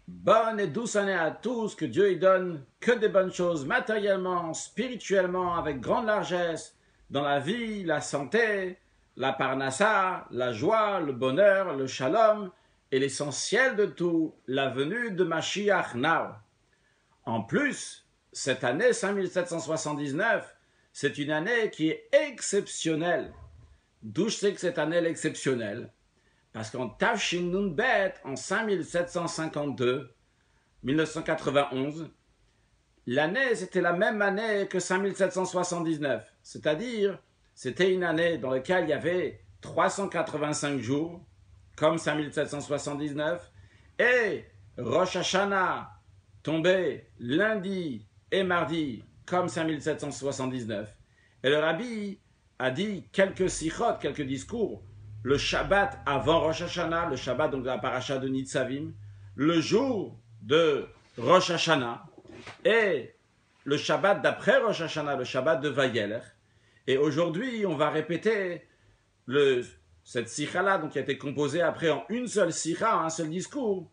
Bonne et douce année à tous, que Dieu y donne que des bonnes choses matériellement, spirituellement, avec grande largesse, dans la vie, la santé, la parnassa, la joie, le bonheur, le shalom, et l'essentiel de tout, la venue de Mashiach Now. En plus, cette année 5779, c'est une année qui est exceptionnelle. D'où je sais que cette année est exceptionnelle? Parce qu'en Tafshin Nun Bet, en 5752, 1991, l'année, c'était la même année que 5779. C'est-à-dire, c'était une année dans laquelle il y avait 385 jours, comme 5779, et Rosh Hashanah tombait lundi et mardi, comme 5779. Et le rabbi a dit quelques sikhot, quelques discours, le Shabbat avant Rosh Hashanah, le Shabbat donc de la paracha de Nitzavim, le jour de Rosh Hashanah et le Shabbat d'après Rosh Hashanah, le Shabbat de Vayeler. Et aujourd'hui, on va répéter cette sikha-là, donc qui a été composée après en une seule sikha, un seul discours,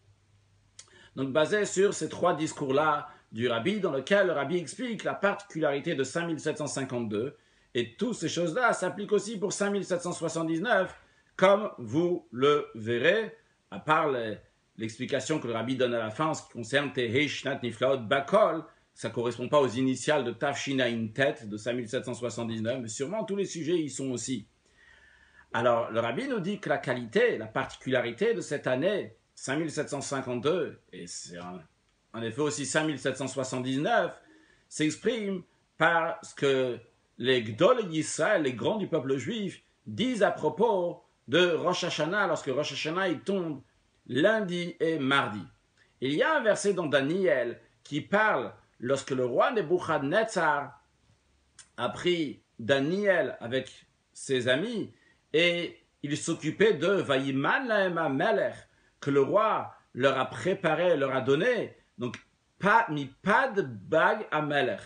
donc basé sur ces trois discours-là du rabbi, dans lequel le rabbi explique la particularité de 5752, et toutes ces choses-là s'appliquent aussi pour 5779, comme vous le verrez, à part l'explication que le rabbi donne à la fin en ce qui concerne Tehei Shnat Niflaot Bakol, ça ne correspond pas aux initiales de Tafshinaïn Tet de 5779, mais sûrement tous les sujets y sont aussi. Alors, le rabbi nous dit que la qualité, la particularité de cette année 5752, et c'est en effet aussi 5779, s'exprime par ce que les Gdol Yisraël, les grands du peuple juif, disent à propos de Rosh Hashanah, lorsque Rosh Hashanah il tombe lundi et mardi. Il y a un verset dans Daniel qui parle lorsque le roi Nebuchadnezzar a pris Daniel avec ses amis et il s'occupait de Vayiman lahem hamelech, que le roi leur a préparé, leur a donné. Donc, mi pad bag hamelech.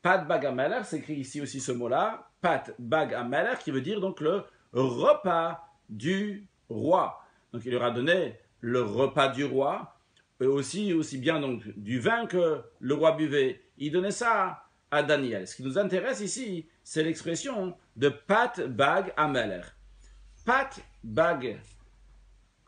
Pad bag hamelech, c'est écrit ici aussi ce mot-là, pad bag hamelech, qui veut dire donc le repas du roi. Donc, il leur a donné le repas du roi, et aussi bien donc du vin que le roi buvait. Il donnait ça à Daniel. Ce qui nous intéresse ici, c'est l'expression de pat bag hamelech. Pat bag.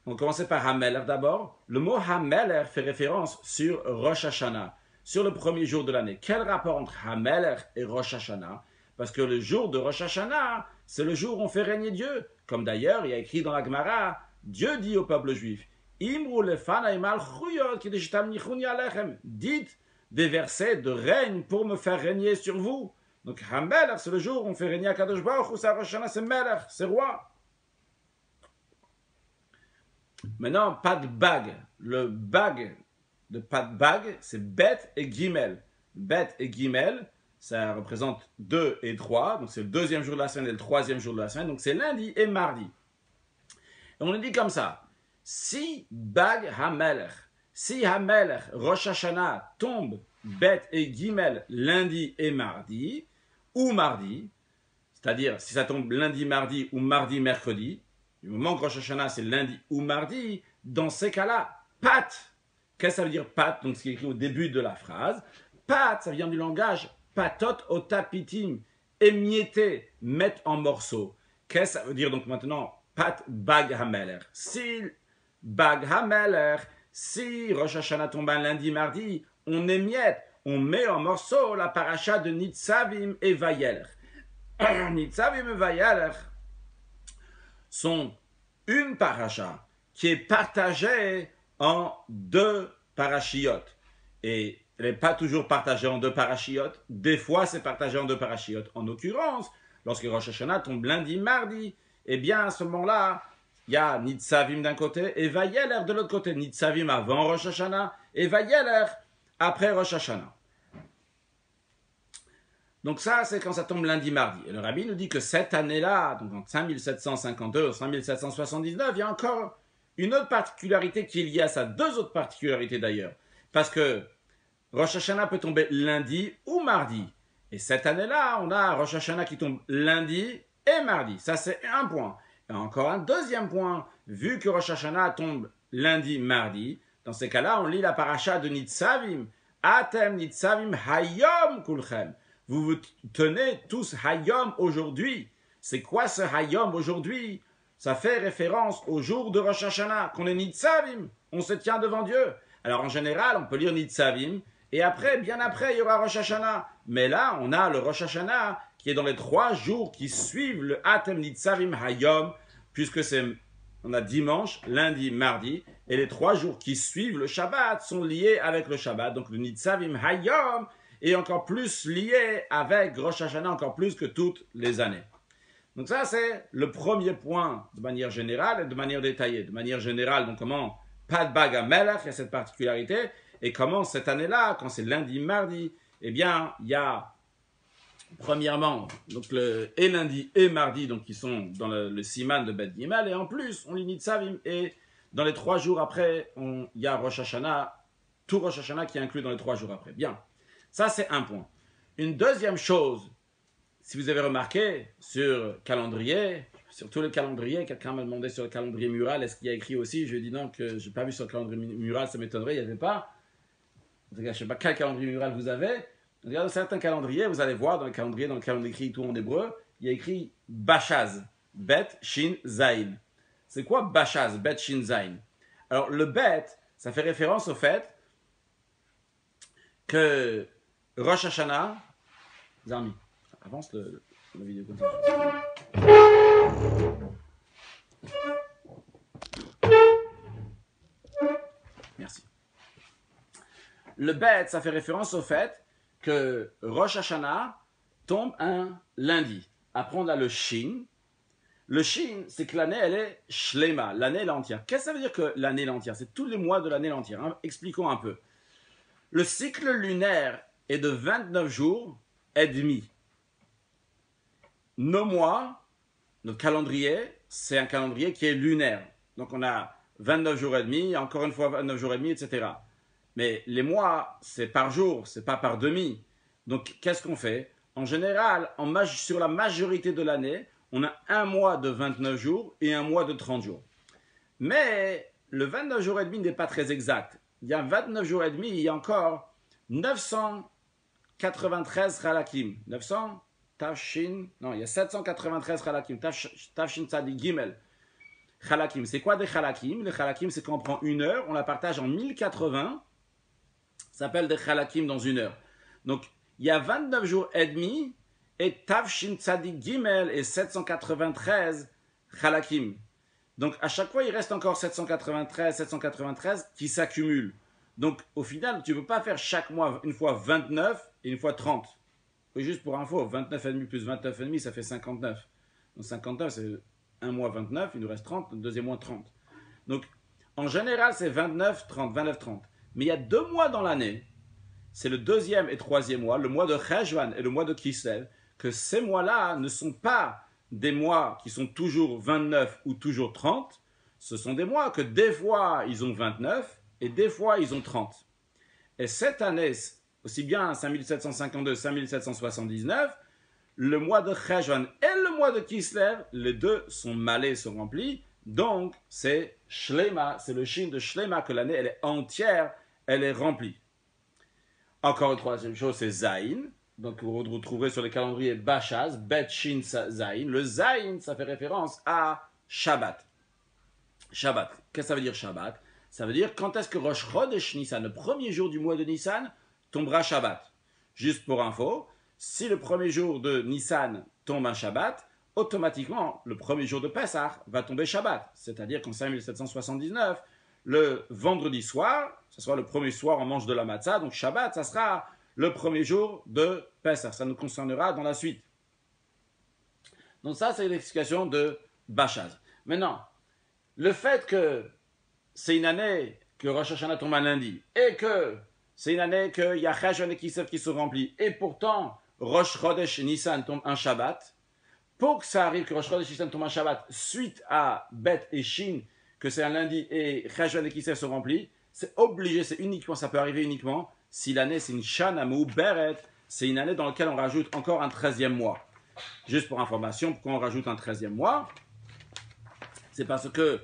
On commençait par Hamelech d'abord. Le mot Hamelech fait référence sur Rosh Hashanah, sur le premier jour de l'année. Quel rapport entre Hamelech et Rosh Hashanah? Parce que le jour de Rosh Hashanah, c'est le jour où on fait régner Dieu. Comme d'ailleurs, il y a écrit dans la Gemara, Dieu dit au peuple juif, Imru lefanai malchuyot kideshtam nichuni alechem. Dites des versets de règne pour me faire régner sur vous. Donc Hamelech, c'est le jour où on fait régner à Kadosh Baruch Hu, c'est Rosh Hashanah, c'est Melech, c'est roi. Maintenant, pas de bague. Le bag de pas de bague, c'est Bet et Gimel. Bet et Gimel, ça représente 2 et 3. Donc c'est le deuxième jour de la semaine et le troisième jour de la semaine. Donc c'est lundi et mardi. Et on le dit comme ça. Si Bag Hamelech, si Hamelech, Rosh Hashanah, tombe Bet et Gimel lundi et mardi, ou mardi, c'est-à-dire si ça tombe lundi, mardi ou mardi, mercredi, du moment que Rosh Hashanah c'est lundi ou mardi, dans ces cas-là, pat, qu'est-ce que ça veut dire pat? Donc ce qui est écrit au début de la phrase, pat, ça vient du langage patot otapitim, émietter, mettre en morceaux. Qu'est-ce que ça veut dire donc maintenant pat bag hamelech? Si bag hamelech, si Rosh Hashanah tombe un lundi, mardi, on émiette, on met en morceaux la paracha de Nitzavim et Vayeler. Nitzavim et Vayeler sont une paracha qui est partagée en deux parachiotes. Et elle n'est pas toujours partagée en deux parachiotes. Des fois, c'est partagé en deux parachiotes. En l'occurrence, lorsque Rosh Hashanah tombe lundi, mardi, eh bien, à ce moment-là, il y a Nitzavim d'un côté et Vayeler de l'autre côté. Nitzavim avant Rosh Hashanah et Vayeler après Rosh Hashanah. Donc ça, c'est quand ça tombe lundi, mardi. Et le rabbi nous dit que cette année-là, donc en 5752, 5779, il y a encore une autre particularité qui est liée à ça. Deux autres particularités d'ailleurs. Parce que Rosh Hashanah peut tomber lundi ou mardi. Et cette année-là, on a Rosh Hashanah qui tombe lundi et mardi. Ça, c'est un point. Et encore un deuxième point. Vu que Rosh Hashanah tombe lundi, mardi, Dans ces cas-là, on lit la paracha de Nitzavim. Atem Nitzavim Hayom Kulchem. Vous vous tenez tous Hayom aujourd'hui. C'est quoi ce Hayom aujourd'hui? Ça fait référence au jour de Rosh Hashanah, qu'on est Nitzavim. On se tient devant Dieu. Alors en général, on peut lire Nitzavim. Et après, bien après, il y aura Rosh Hashanah. Mais là, on a le Rosh Hashanah qui est dans les 3 jours qui suivent le Atem Nitzavim Hayom, puisque on a dimanche, lundi, mardi, et les 3 jours qui suivent le Shabbat sont liés avec le Shabbat. Donc le Nitzavim Hayom est encore plus lié avec Rosh Hashanah, encore plus que toutes les années. Donc ça, c'est le premier point de manière générale et de manière détaillée. De manière générale, donc comment pas de bague à Melech, il y a cette particularité, et comment cette année-là, quand c'est lundi, mardi, eh bien, il y a premièrement, donc et lundi et mardi, donc qui sont dans le siman de Bet Gimel, et en plus, on lit Nitzavim, et dans les 3 jours après, il y a Rosh Hashanah, tout Rosh Hashanah qui est inclus dans les 3 jours après. Bien, ça c'est un point. Une deuxième chose, si vous avez remarqué, sur calendrier, sur tous les calendriers, quelqu'un m'a demandé sur le calendrier mural, est-ce qu'il y a écrit aussi? Je lui ai dit non, que je n'ai pas vu sur le calendrier mural, ça m'étonnerait, il n'y avait pas. Je ne sais pas quel calendrier mural vous avez. Regardez certains calendriers, vous allez voir dans le calendrier écrit tout en hébreu, il y a écrit Bashaz, Bet, Shin, Zain. C'est quoi Bashaz, Bet, Shin, Zain? Alors le Bet, ça fait référence au fait que Rosh Hashanah, Zarmi, avance la vidéo comme ça. Merci. Le Bet, ça fait référence au fait que Rosh Hashanah tombe un lundi. Après, on a le Shin. Le Shin, c'est que l'année, elle est Shlema. L'année, elle est entière. Qu'est-ce que ça veut dire que l'année, elle est entière? C'est tous les mois de l'année entière. Hein? Expliquons un peu. Le cycle lunaire est de 29 jours et demi. Nos mois, notre calendrier, c'est un calendrier qui est lunaire. Donc, on a 29 jours et demi, encore une fois 29 jours et demi, etc. Mais les mois, c'est par jour, c'est pas par demi. Donc, qu'est-ce qu'on fait? En général, sur la majorité de l'année, on a un mois de 29 jours et un mois de 30 jours. Mais le 29 jours et demi n'est pas très exact. Il y a 29 jours et demi, il y a encore 993 halakim. 900 Tafshin, non, il y a 793 halakim. Tafshin Tzadi Gimel. Halakim, c'est quoi des halakim? Les halakim, c'est qu'on prend une heure, on la partage en 1080. Ça s'appelle des halakim dans une heure. Donc, il y a 29 jours et demi et Tafshin Tzadik Gimel et 793 halakim. Donc, à chaque fois, il reste encore 793 qui s'accumulent. Donc, au final, tu ne peux pas faire chaque mois une fois 29 et une fois 30. Et juste pour info, 29,5 plus 29,5, ça fait 59. Donc, 59, c'est un mois 29, il nous reste 30, le deuxième mois 30. Donc, en général, c'est 29, 30, 29, 30. Mais il y a 2 mois dans l'année, c'est le 2e et 3e mois, le mois de Cheshvan et le mois de Kislev, que ces mois-là ne sont pas des mois qui sont toujours 29 ou toujours 30, ce sont des mois que des fois ils ont 29 et des fois ils ont 30. Et cette année, aussi bien 5752, 5779, le mois de Cheshvan et le mois de Kislev, les deux sont malais, sont remplis, donc c'est Shlema, c'est le Shin de Shlema que l'année elle est entière, elle est remplie. Encore une troisième chose, c'est Zain. Donc vous retrouverez sur les calendriers Bashaz, Bet Shin Zain. Le Zain, ça fait référence à Shabbat. Shabbat. Qu'est-ce que ça veut dire Shabbat? Ça veut dire quand est-ce que Rosh Chodesh Nissan, le premier jour du mois de Nissan, tombera Shabbat. Juste pour info, si le premier jour de Nissan tombe un Shabbat, automatiquement, le premier jour de Pessah va tomber Shabbat. C'est-à-dire qu'en 5779, le vendredi soir, ce sera le premier soir, on mange de la matzah, donc Shabbat, ça sera le premier jour de Pessah. Ça nous concernera dans la suite. Donc ça, c'est l'explication de Bashaz. Maintenant, le fait que c'est une année que Rosh Hashanah tombe un lundi, et que c'est une année qu'il y a Cheshvan et Kislev qui se remplit, et pourtant Rosh Chodesh Nissan tombe un Shabbat, pour que ça arrive que Rosh Chodesh Nissan tombe un Shabbat suite à Bet et Shin, que c'est un lundi et Cheshvan et Kislev se remplit, c'est obligé, c'est uniquement, ça peut arriver uniquement si l'année c'est une Shana Me'uberet, c'est une année dans laquelle on rajoute encore un 13e mois. Juste pour information, pourquoi on rajoute un 13e mois? C'est parce que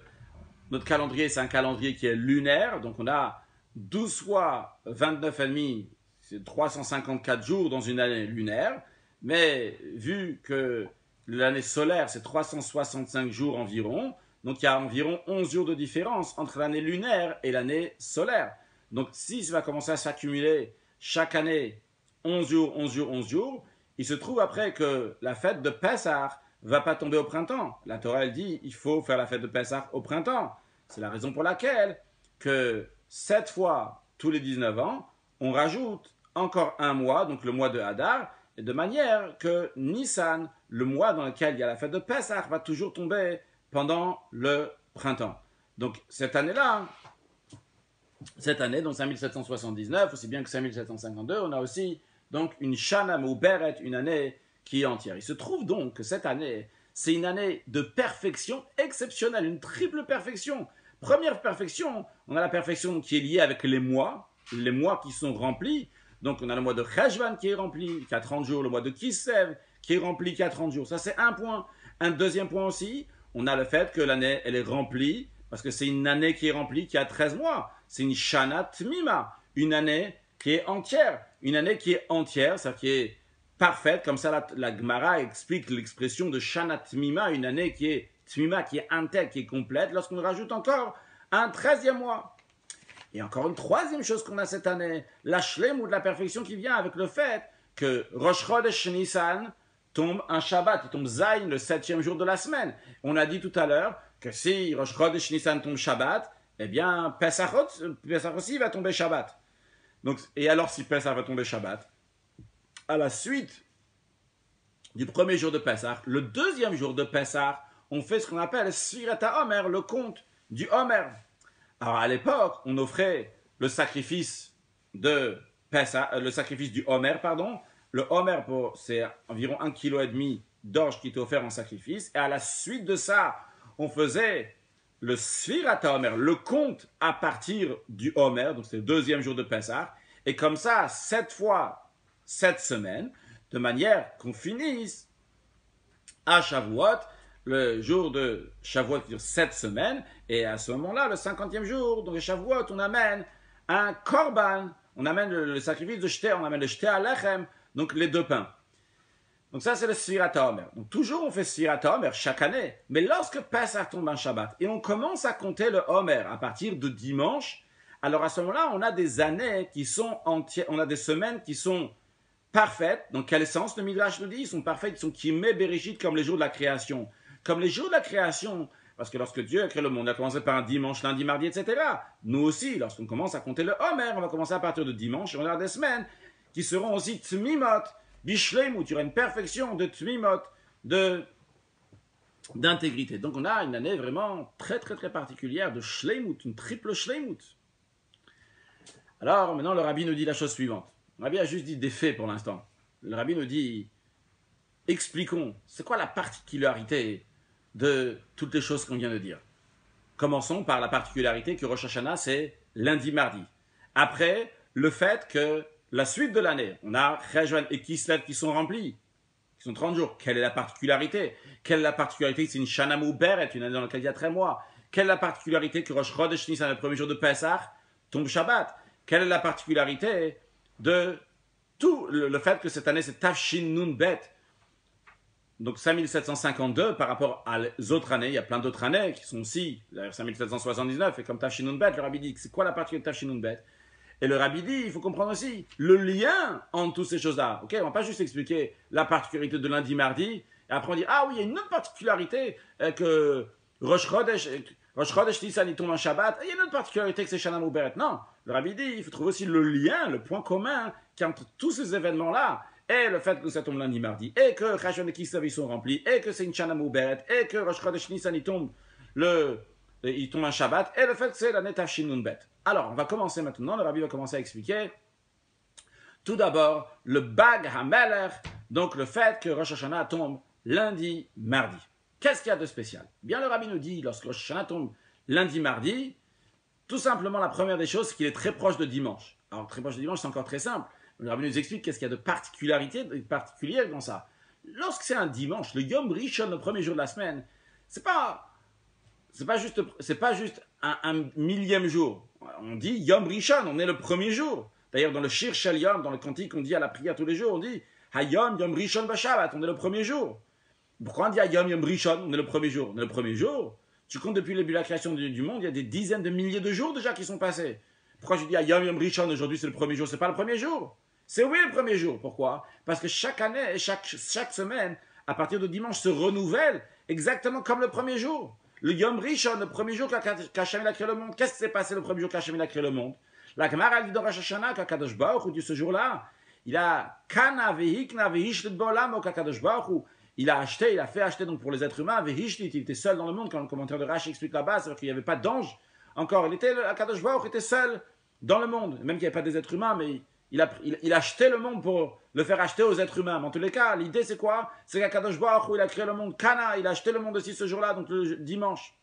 Notre calendrier, c'est un calendrier qui est lunaire, donc on a 12 fois 29,5, c'est 354 jours dans une année lunaire, mais vu que l'année solaire, c'est 365 jours environ, donc il y a environ 11 jours de différence entre l'année lunaire et l'année solaire. Donc si ça va commencer à s'accumuler chaque année 11 jours, 11 jours, 11 jours, il se trouve après que la fête de Pessah va pas tomber au printemps. La Torah, elle dit, il faut faire la fête de Pessah au printemps. C'est la raison pour laquelle que 7 fois tous les 19 ans, on rajoute encore un mois, donc le mois de Hadar, et de manière que Nissan, le mois dans lequel il y a la fête de Pessah, va toujours tomber pendant le printemps. Donc cette année-là, donc 5779, aussi bien que 5752, on a aussi donc une Shana Mouberet, une année qui est entière. Il se trouve donc que cette année, c'est une année de perfection exceptionnelle, une triple perfection. Première perfection, on a la perfection qui est liée avec les mois qui sont remplis. Donc on a le mois de Cheshvan qui est rempli, qui a 30 jours, le mois de Kislev qui est rempli, qui a 30 jours. Ça c'est un point. Un deuxième point aussi, on a le fait que l'année, elle est remplie, parce que c'est une année qui est remplie, qui a 13 mois. C'est une Shana Tmima, une année qui est entière. Une année qui est entière, c'est-à-dire qui est parfaite, comme ça la Gemara explique l'expression de Shana Tmima, une année qui est Tmima, qui est intègre, qui est complète, lorsqu'on rajoute encore un 13e mois. Et encore une troisième chose qu'on a cette année, la Shlem ou de la perfection qui vient avec le fait que Rosh Chodesh Nissan tombe un Shabbat, il tombe Zayin, le 7e jour de la semaine. On a dit tout à l'heure que si Rosh Chodesh Nissan tombe Shabbat, eh bien Pesach aussi va tomber Shabbat. Donc, et alors si Pesach va tomber Shabbat, à la suite du premier jour de Pesach, le deuxième jour de Pesach, on fait ce qu'on appelle Sfirat Homer, le compte du Homer. Alors à l'époque, on offrait le sacrifice de Pesach, le sacrifice du Homer, pardon. Le Homer, c'est environ 1,5 kg d'orge qui était offert en sacrifice. Et à la suite de ça, on faisait le Sfirat Homer, le compte à partir du Homer, donc c'est le deuxième jour de Pesach. Et comme ça, 7 fois 7 semaines, de manière qu'on finisse à Shavuot, le jour de Shavuot qui dure 7 semaines, et à ce moment-là, le 50e jour, donc le Shavuot, on amène un korban, on amène le sacrifice de Shté, on amène le Shté Alechem, donc les 2 pains. Donc ça, c'est le Sfirat Homer. Donc toujours, on fait Sfirat Homer chaque année, mais lorsque Pesach tombe un Shabbat, et on commence à compter le Homer à partir de dimanche, alors à ce moment-là, on a des années qui sont entières, on a des semaines qui sont parfaites. Dans quel sens le Midrash nous dit? Ils sont parfaits, ils sont Kimé Bereshit comme les jours de la création. Comme les jours de la création, parce que lorsque Dieu a créé le monde, il a commencé par un dimanche, lundi, mardi, etc. Nous aussi, lorsqu'on commence à compter le Homer, on va commencer à partir de dimanche, et on aura des semaines qui seront aussi Tmimot, Bishleimut, il y aura une perfection de Tmimot, d'intégrité. Donc on a une année vraiment très très très particulière de Shleimut, une triple Shleimut. Alors maintenant le Rabbi nous dit la chose suivante. Le Rabbi a juste dit des faits pour l'instant. Le Rabbi nous dit, expliquons, c'est quoi la particularité de toutes les choses qu'on vient de dire. Commençons par la particularité que Rosh Hashanah, c'est lundi-mardi. Après, le fait que la suite de l'année, on a Cheshvan et Kislev qui sont remplis, qui sont 30 jours. Quelle est la particularité? Quelle est la particularité? C'est une Shana Mouberet, une année dans laquelle il y a 13 mois. Quelle est la particularité que Rosh Chodesh Nissan, le premier jour de Pesach, tombe Shabbat? Quelle est la particularité de tout le fait que cette année, c'est Tafshin Nun Bet? Donc 5752 par rapport aux autres années, il y a plein d'autres années qui sont aussi, d'ailleurs 5779, et comme Tafshinun Bet, le Rabbi dit, c'est quoi la particularité de Tafshinun Bet? Et le Rabbi dit, il faut comprendre aussi le lien entre toutes ces choses-là. Ok, on ne va pas juste expliquer la particularité de lundi, mardi, et après on dit, ah oui, il y a une autre particularité que Rosh Chodesh Nissan, il tombe en Shabbat, et il y a une autre particularité que c'est Shana Mouberet. Non, le Rabbi dit, il faut trouver aussi le lien, le point commun qui entre tous ces événements-là, et le fait que ça tombe lundi, mardi, et que Cheshvan et Kislev ils sont remplis, et que c'est une Shana Mouberet, et que Rosh Chodesh Nissan il tombe un Shabbat, et le fait que c'est la Tafshin Nun Bet. Alors, on va commencer maintenant, le Rabbi va commencer à expliquer. Tout d'abord, le Bag HaMelech, donc le fait que Rosh Hashanah tombe lundi, mardi. Qu'est-ce qu'il y a de spécial? Bien, le Rabbi nous dit, lorsque Rosh Hashanah tombe lundi, mardi, tout simplement, la première des choses, c'est qu'il est très proche de dimanche. Alors, très proche de dimanche, c'est encore très simple. Le Rabbi nous explique qu'est-ce qu'il y a de particulier dans ça. Lorsque c'est un dimanche, le Yom Rishon, le premier jour de la semaine, c'est pas c'est pas juste un millième jour. On dit Yom Rishon, on est le premier jour. D'ailleurs, dans le Shir Shel Yom, dans le cantique, on dit à la prière tous les jours, on dit Hayom Yom Rishon Bashabbat, on est le premier jour. Pourquoi on dit Hayom Yom Rishon, on est le premier jour? On est le premier jour. Tu comptes depuis le début de la création du monde, il y a des dizaines de milliers de jours déjà qui sont passés. Pourquoi je dis Hayom Yom Rishon, aujourd'hui c'est le premier jour? C'est pas le premier jour. C'est oui le premier jour. Pourquoi? Parce que chaque année et chaque semaine, à partir de dimanche, se renouvelle exactement comme le premier jour. Le Yom Rishon, le premier jour qu'Hachem a créé le monde. Qu'est-ce qui s'est passé le premier jour qu'Hachem a créé le monde? La Gemara dit dans Rosh Hashanah qu'Akadosh Baruch Hu, ce jour-là, il a kana vehikna vehishlit ba'olam au qu'Akadosh Baruch Hu, il a acheté, il a fait acheter donc pour les êtres humains, vehishlit, il était seul dans le monde, quand le commentaire de Rashi explique là-bas, c'est-à-dire qu'il n'y avait pas d'ange. Encore, Akadosh Baruch Hu était seul dans le monde, même qu'il n'y avait pas des êtres humains, mais il a acheté le monde pour le faire acheter aux êtres humains. Mais en tous les cas, l'idée c'est quoi? C'est qu'Akadosh Baruch Hu, il a créé le monde Kana, il a acheté le monde aussi ce jour-là, donc le dimanche.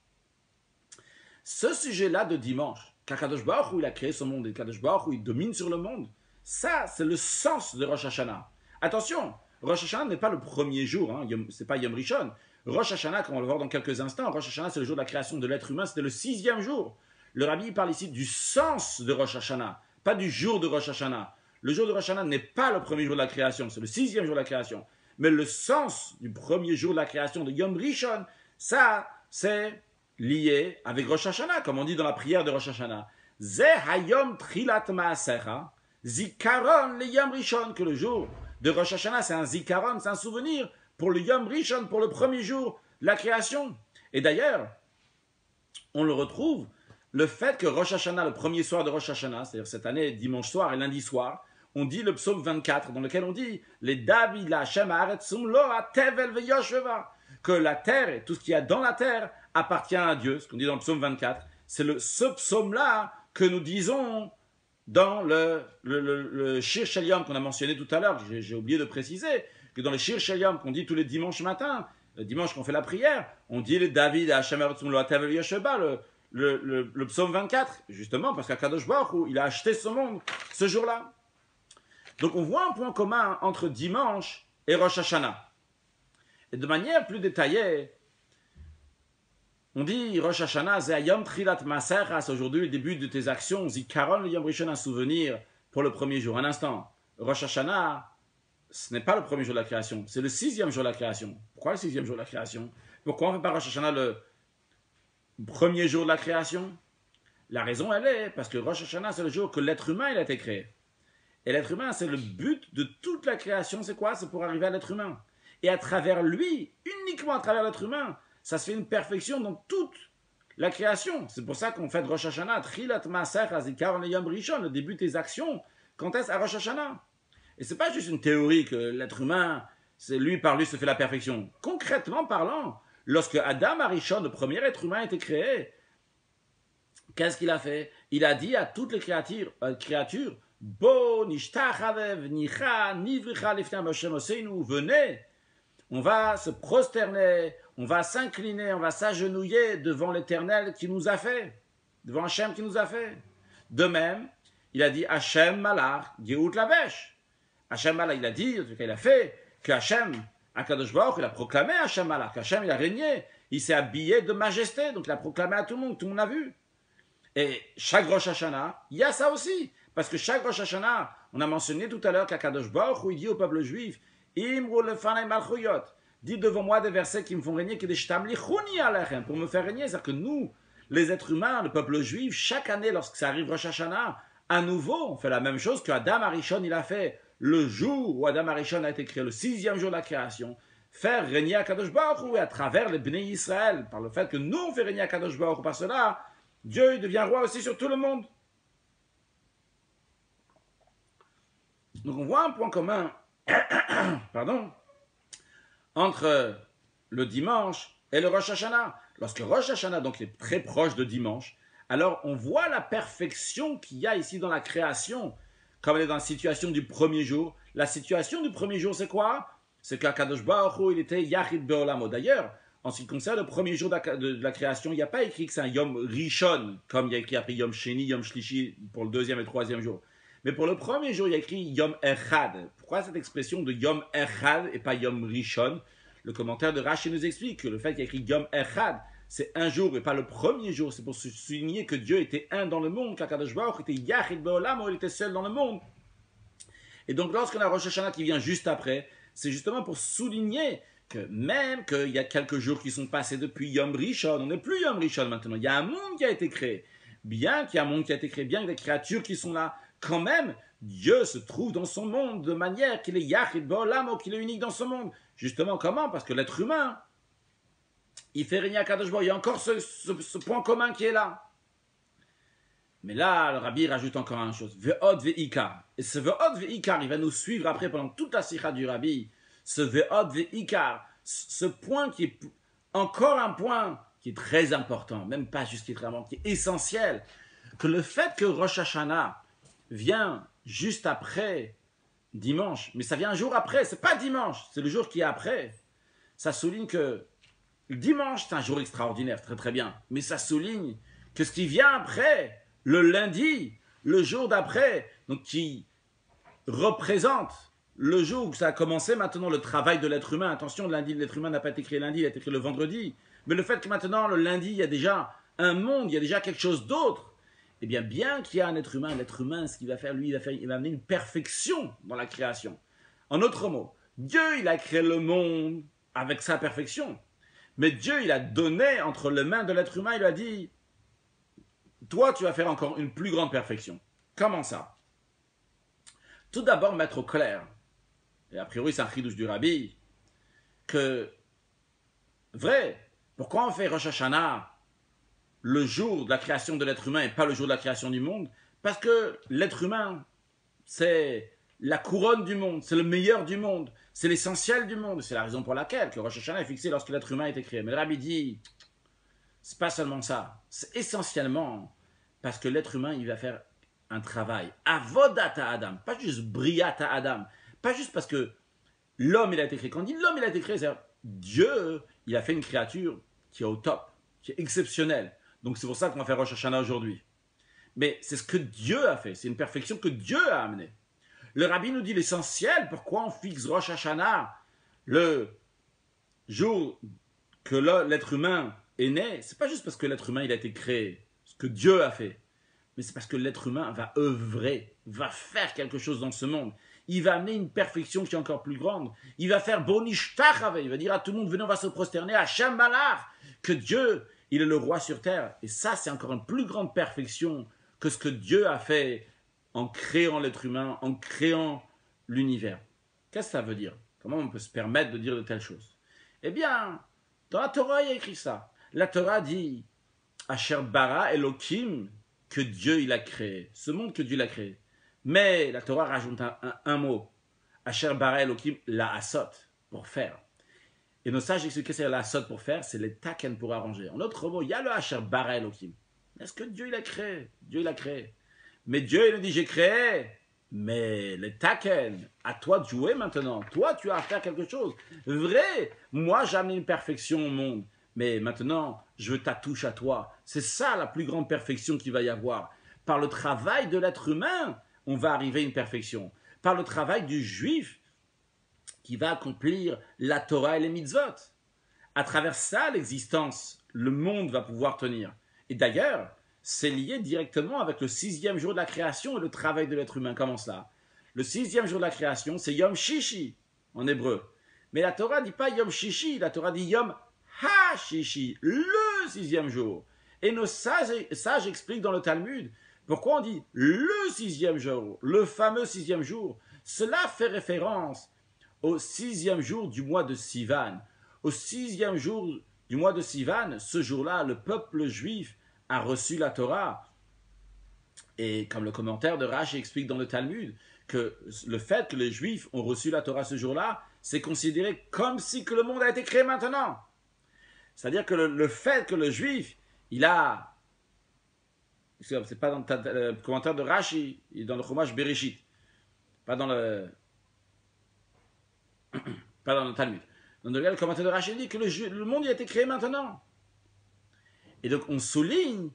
Ce sujet-là de dimanche, qu'Akadosh Baruch Hu, il a créé ce monde et qu'Akadosh Baruch Hu, il domine sur le monde, ça, c'est le sens de Rosh Hashanah. Attention, Rosh Hashanah n'est pas le premier jour, hein, c'est pas Yom Rishon. Rosh Hashanah, comme on va le voir dans quelques instants, Rosh Hashanah, c'est le jour de la création de l'être humain, c'était le 6e jour. Le Rabbi parle ici du sens de Rosh Hashanah, pas du jour de Rosh Hashanah. Le jour de Rosh Hashanah n'est pas le premier jour de la création, c'est le 6e jour de la création. Mais le sens du premier jour de la création de Yom Rishon, ça, c'est lié avec Rosh Hashanah, comme on dit dans la prière de Rosh Hashanah. Ze hayom trilat maasecha, zikaron le Yom Rishon, que le jour de Rosh Hashanah, c'est un zikaron, c'est un souvenir pour le Yom Rishon, pour le premier jour de la création. Et d'ailleurs, on le retrouve, le fait que Rosh Hashanah, le premier soir de Rosh Hashanah, c'est-à-dire cette année, dimanche soir et lundi soir, on dit le psaume 24, dans lequel on dit les David la Hashem haaretzum lo tevel veyosheva, que la terre et tout ce qu'il y a dans la terre appartient à Dieu, ce qu'on dit dans le psaume 24. C'est ce psaume-là que nous disons dans le Shir Shel Yom qu'on a mentionné tout à l'heure, j'ai oublié de préciser, que dans le Shir Shel Yom qu'on dit tous les dimanches matins, le dimanche qu'on fait la prière, on dit les David la Hashem haaretzum lo tevel veyosheva, le psaume 24, justement, parce qu'Akadosh Baruch Hu, il a acheté ce monde ce jour-là. Donc on voit un point commun entre dimanche et Rosh Hashanah. Et de manière plus détaillée, on dit Rosh Hashanah, c'est Yom Trilat Masecha, c'est aujourd'hui le début de tes actions, Zikaron le Yom Rishon, un souvenir pour le premier jour. Un instant, Rosh Hashanah, ce n'est pas le premier jour de la création, c'est le 6e jour de la création. Pourquoi le 6e jour de la création? Pourquoi on ne fait pas Rosh Hashanah le premier jour de la création? La raison, elle est parce que Rosh Hashanah, c'est le jour que l'être humain il a été créé. Et l'être humain, c'est le but de toute la création, c'est quoi? C'est pour arriver à l'être humain. Et à travers lui, uniquement à travers l'être humain, ça se fait une perfection dans toute la création. C'est pour ça qu'on fait Rosh Hashanah, Trilat Maaser Hazikaron le Yom Rishon, le début de tes actions. Quand est-ce à Rosh Hashanah? Et c'est pas juste une théorie que l'être humain, c'est lui par lui se fait la perfection. Concrètement parlant, lorsque Adam Arishon, le premier être humain, a été créé, qu'est-ce qu'il a fait? Il a dit à toutes les créatures Bo nishtachavev nicha nivricha lifnei Hashem Oseinu, venez, on va se prosterner, on va s'incliner, on va s'agenouiller devant l'Éternel qui nous a fait, devant Hachem qui nous a fait. De même, il a dit Hachem Malach Geout Lavesh. Hachem Malach, il a dit, en tout cas il a fait, que Hachem, Akadosh Baruch, il a proclamé Hachem Malach, Hachem il a régné, il s'est habillé de majesté, donc il a proclamé à tout le monde a vu. Et chaque Rosh Hashanah, il y a ça aussi. Parce que chaque Rosh Hashanah, on a mentionné tout à l'heure qu'Akadosh Baruch Hu, il dit au peuple juif, Imru lefanei malchuyot, dites devant moi des versets qui me font régner, pour me faire régner. C'est-à-dire que nous, les êtres humains, le peuple juif, chaque année, lorsque ça arrive Rosh Hashanah, à nouveau, on fait la même chose que Adam Arishon, il a fait le jour où Adam Arishon a été créé, le 6e jour de la création, faire régner Akadosh Baruch Hu, et à travers les Bnei Israël, par le fait que nous, on fait régner Akadosh Baruch Hu, par cela, Dieu il devient roi aussi sur tout le monde. Donc on voit un point commun pardon, entre le dimanche et le Rosh Hashanah. Lorsque Rosh Hashanah donc, est très proche de dimanche, alors on voit la perfection qu'il y a ici dans la création, comme elle est dans la situation du premier jour. La situation du premier jour, c'est quoi? C'est qu'Akadosh Baruch Hu, il était Yachid Be'olamo. D'ailleurs, en ce qui concerne le premier jour de la création, il n'y a pas écrit que c'est un Yom Rishon, comme il y a écrit après Yom Sheni, Yom Shlishi, pour le 2e et 3e jour. Mais pour le premier jour, il y a écrit Yom Echad. Pourquoi cette expression de Yom Echad et pas Yom Rishon? Le commentaire de Rashi nous explique que le fait qu'il y a écrit Yom Echad, c'est un jour et pas le premier jour. C'est pour souligner que Dieu était un dans le monde, qu'Akadosh Baruch était Yachid Be'olam, il était seul dans le monde. Et donc lorsqu'on a Rosh Hashanah qui vient juste après, c'est justement pour souligner que même qu'il y a quelques jours qui sont passés depuis Yom Rishon, on n'est plus Yom Rishon maintenant, il y a un monde qui a été créé. Bien qu'il y a un monde qui a été créé, bien qu'il y a des créatures qui sont là, quand même, Dieu se trouve dans son monde de manière qu'il est Yachid Be'olam, qu'il est unique dans ce monde. Justement, comment? Parce que l'être humain, il fait régner à Kadosh Baruch Hu. Il y a encore ce point commun qui est là. Mais là, le Rabbi rajoute encore une chose. Ve'od ve'ikar. Et ce ve'od ve'ikar, il va nous suivre après pendant toute la sikha du Rabbi. Ce ve'od ve'ikar, ce point qui est encore un point qui est très important, même pas juste qui est vraiment, qui est essentiel, que le fait que Rosh Hashanah vient juste après dimanche, mais ça vient un jour après, c'est pas dimanche, c'est le jour qui est après. Ça souligne que le dimanche, c'est un jour extraordinaire, très très bien, mais ça souligne que ce qui vient après, le lundi, le jour d'après, donc qui représente le jour où ça a commencé maintenant le travail de l'être humain. Attention, le lundi, l'être humain n'a pas été créé lundi, il a été créé le vendredi. Mais le fait que maintenant, le lundi, il y a déjà un monde, il y a déjà quelque chose d'autre, eh bien qu'il y a un être humain, l'être humain, ce qu'il va faire, lui, il va amener une perfection dans la création. En d'autres mots, Dieu, il a créé le monde avec sa perfection. Mais Dieu, il a donné entre les mains de l'être humain, il a dit, toi, tu vas faire encore une plus grande perfection. Comment ça? Tout d'abord, mettre au clair, et a priori c'est un chidouche du Rabbi, que, vrai, pourquoi on fait Rosh Hashanah le jour de la création de l'être humain et pas le jour de la création du monde? Parce que l'être humain, c'est la couronne du monde, c'est le meilleur du monde, c'est l'essentiel du monde. C'est la raison pour laquelle que Rosh Hashanah est fixé lorsque l'être humain a été créé. Mais le Rabbi dit, c'est pas seulement ça, c'est essentiellement parce que l'être humain, il va faire un travail. Avodata Adam, pas juste Briata Adam, pas juste parce que l'homme, il a été créé. Quand on dit l'homme, il a été créé, c'est-à-dire Dieu, il a fait une créature qui est au top, qui est exceptionnelle. Donc c'est pour ça qu'on va faire Rosh Hashanah aujourd'hui. Mais c'est ce que Dieu a fait, c'est une perfection que Dieu a amenée. Le Rabbi nous dit l'essentiel, pourquoi on fixe Rosh Hashanah le jour que l'être humain est né, c'est pas juste parce que l'être humain il a été créé, ce que Dieu a fait, mais c'est parce que l'être humain va œuvrer, va faire quelque chose dans ce monde. Il va amener une perfection qui est encore plus grande. Il va faire Bonishtachave, il va dire à tout le monde, venez, on va se prosterner à Shem Malach, que Dieu, il est le roi sur terre. Et ça, c'est encore une plus grande perfection que ce que Dieu a fait en créant l'être humain, en créant l'univers. Qu'est-ce que ça veut dire? Comment on peut se permettre de dire de telles choses? Eh bien, dans la Torah, il y a écrit ça. La Torah dit Asher bara Elohim, que Dieu il a créé, ce monde que Dieu l'a créé. Mais la Torah rajoute un mot. Asher bara Elohim, la asot, pour faire. Et nos sages expliquent que c'est la asot pour faire, c'est les taken pour arranger. En d'autres mots, il y a le Asher bara Elohim. Est-ce que Dieu il a créé? Dieu il a créé. Mais Dieu il nous dit j'ai créé. Mais les taken, à toi de jouer maintenant. Toi, tu as à faire quelque chose. Vrai, moi j'ai amené une perfection au monde. Mais maintenant, je veux ta touche à toi. C'est ça la plus grande perfection qu'il va y avoir. Par le travail de l'être humain, on va arriver à une perfection. Par le travail du juif qui va accomplir la Torah et les mitzvot. À travers ça, l'existence, le monde va pouvoir tenir. Et d'ailleurs, c'est lié directement avec le 6e jour de la création et le travail de l'être humain. Comment cela? Le 6e jour de la création, c'est Yom Shishi en hébreu. Mais la Torah ne dit pas Yom Shishi, la Torah dit Yom Ha-Shishi, le 6e jour. Et nos sages expliquent dans le Talmud pourquoi on dit le 6e jour, le fameux 6e jour. Cela fait référence au 6e jour du mois de Sivan. Au 6e jour du mois de Sivan, ce jour-là, le peuple juif a reçu la Torah. Et comme le commentaire de Rashi explique dans le Talmud, que le fait que les Juifs ont reçu la Torah ce jour-là, c'est considéré comme si que le monde a été créé maintenant. C'est-à-dire que le fait que le Juif, il a... C'est pas dans le commentaire de Rashi, il est dans le Chumash Bereshit. Pas dans le Talmud. Dans le commentaire de Rashi, il dit que le monde a été créé maintenant. Et donc on souligne,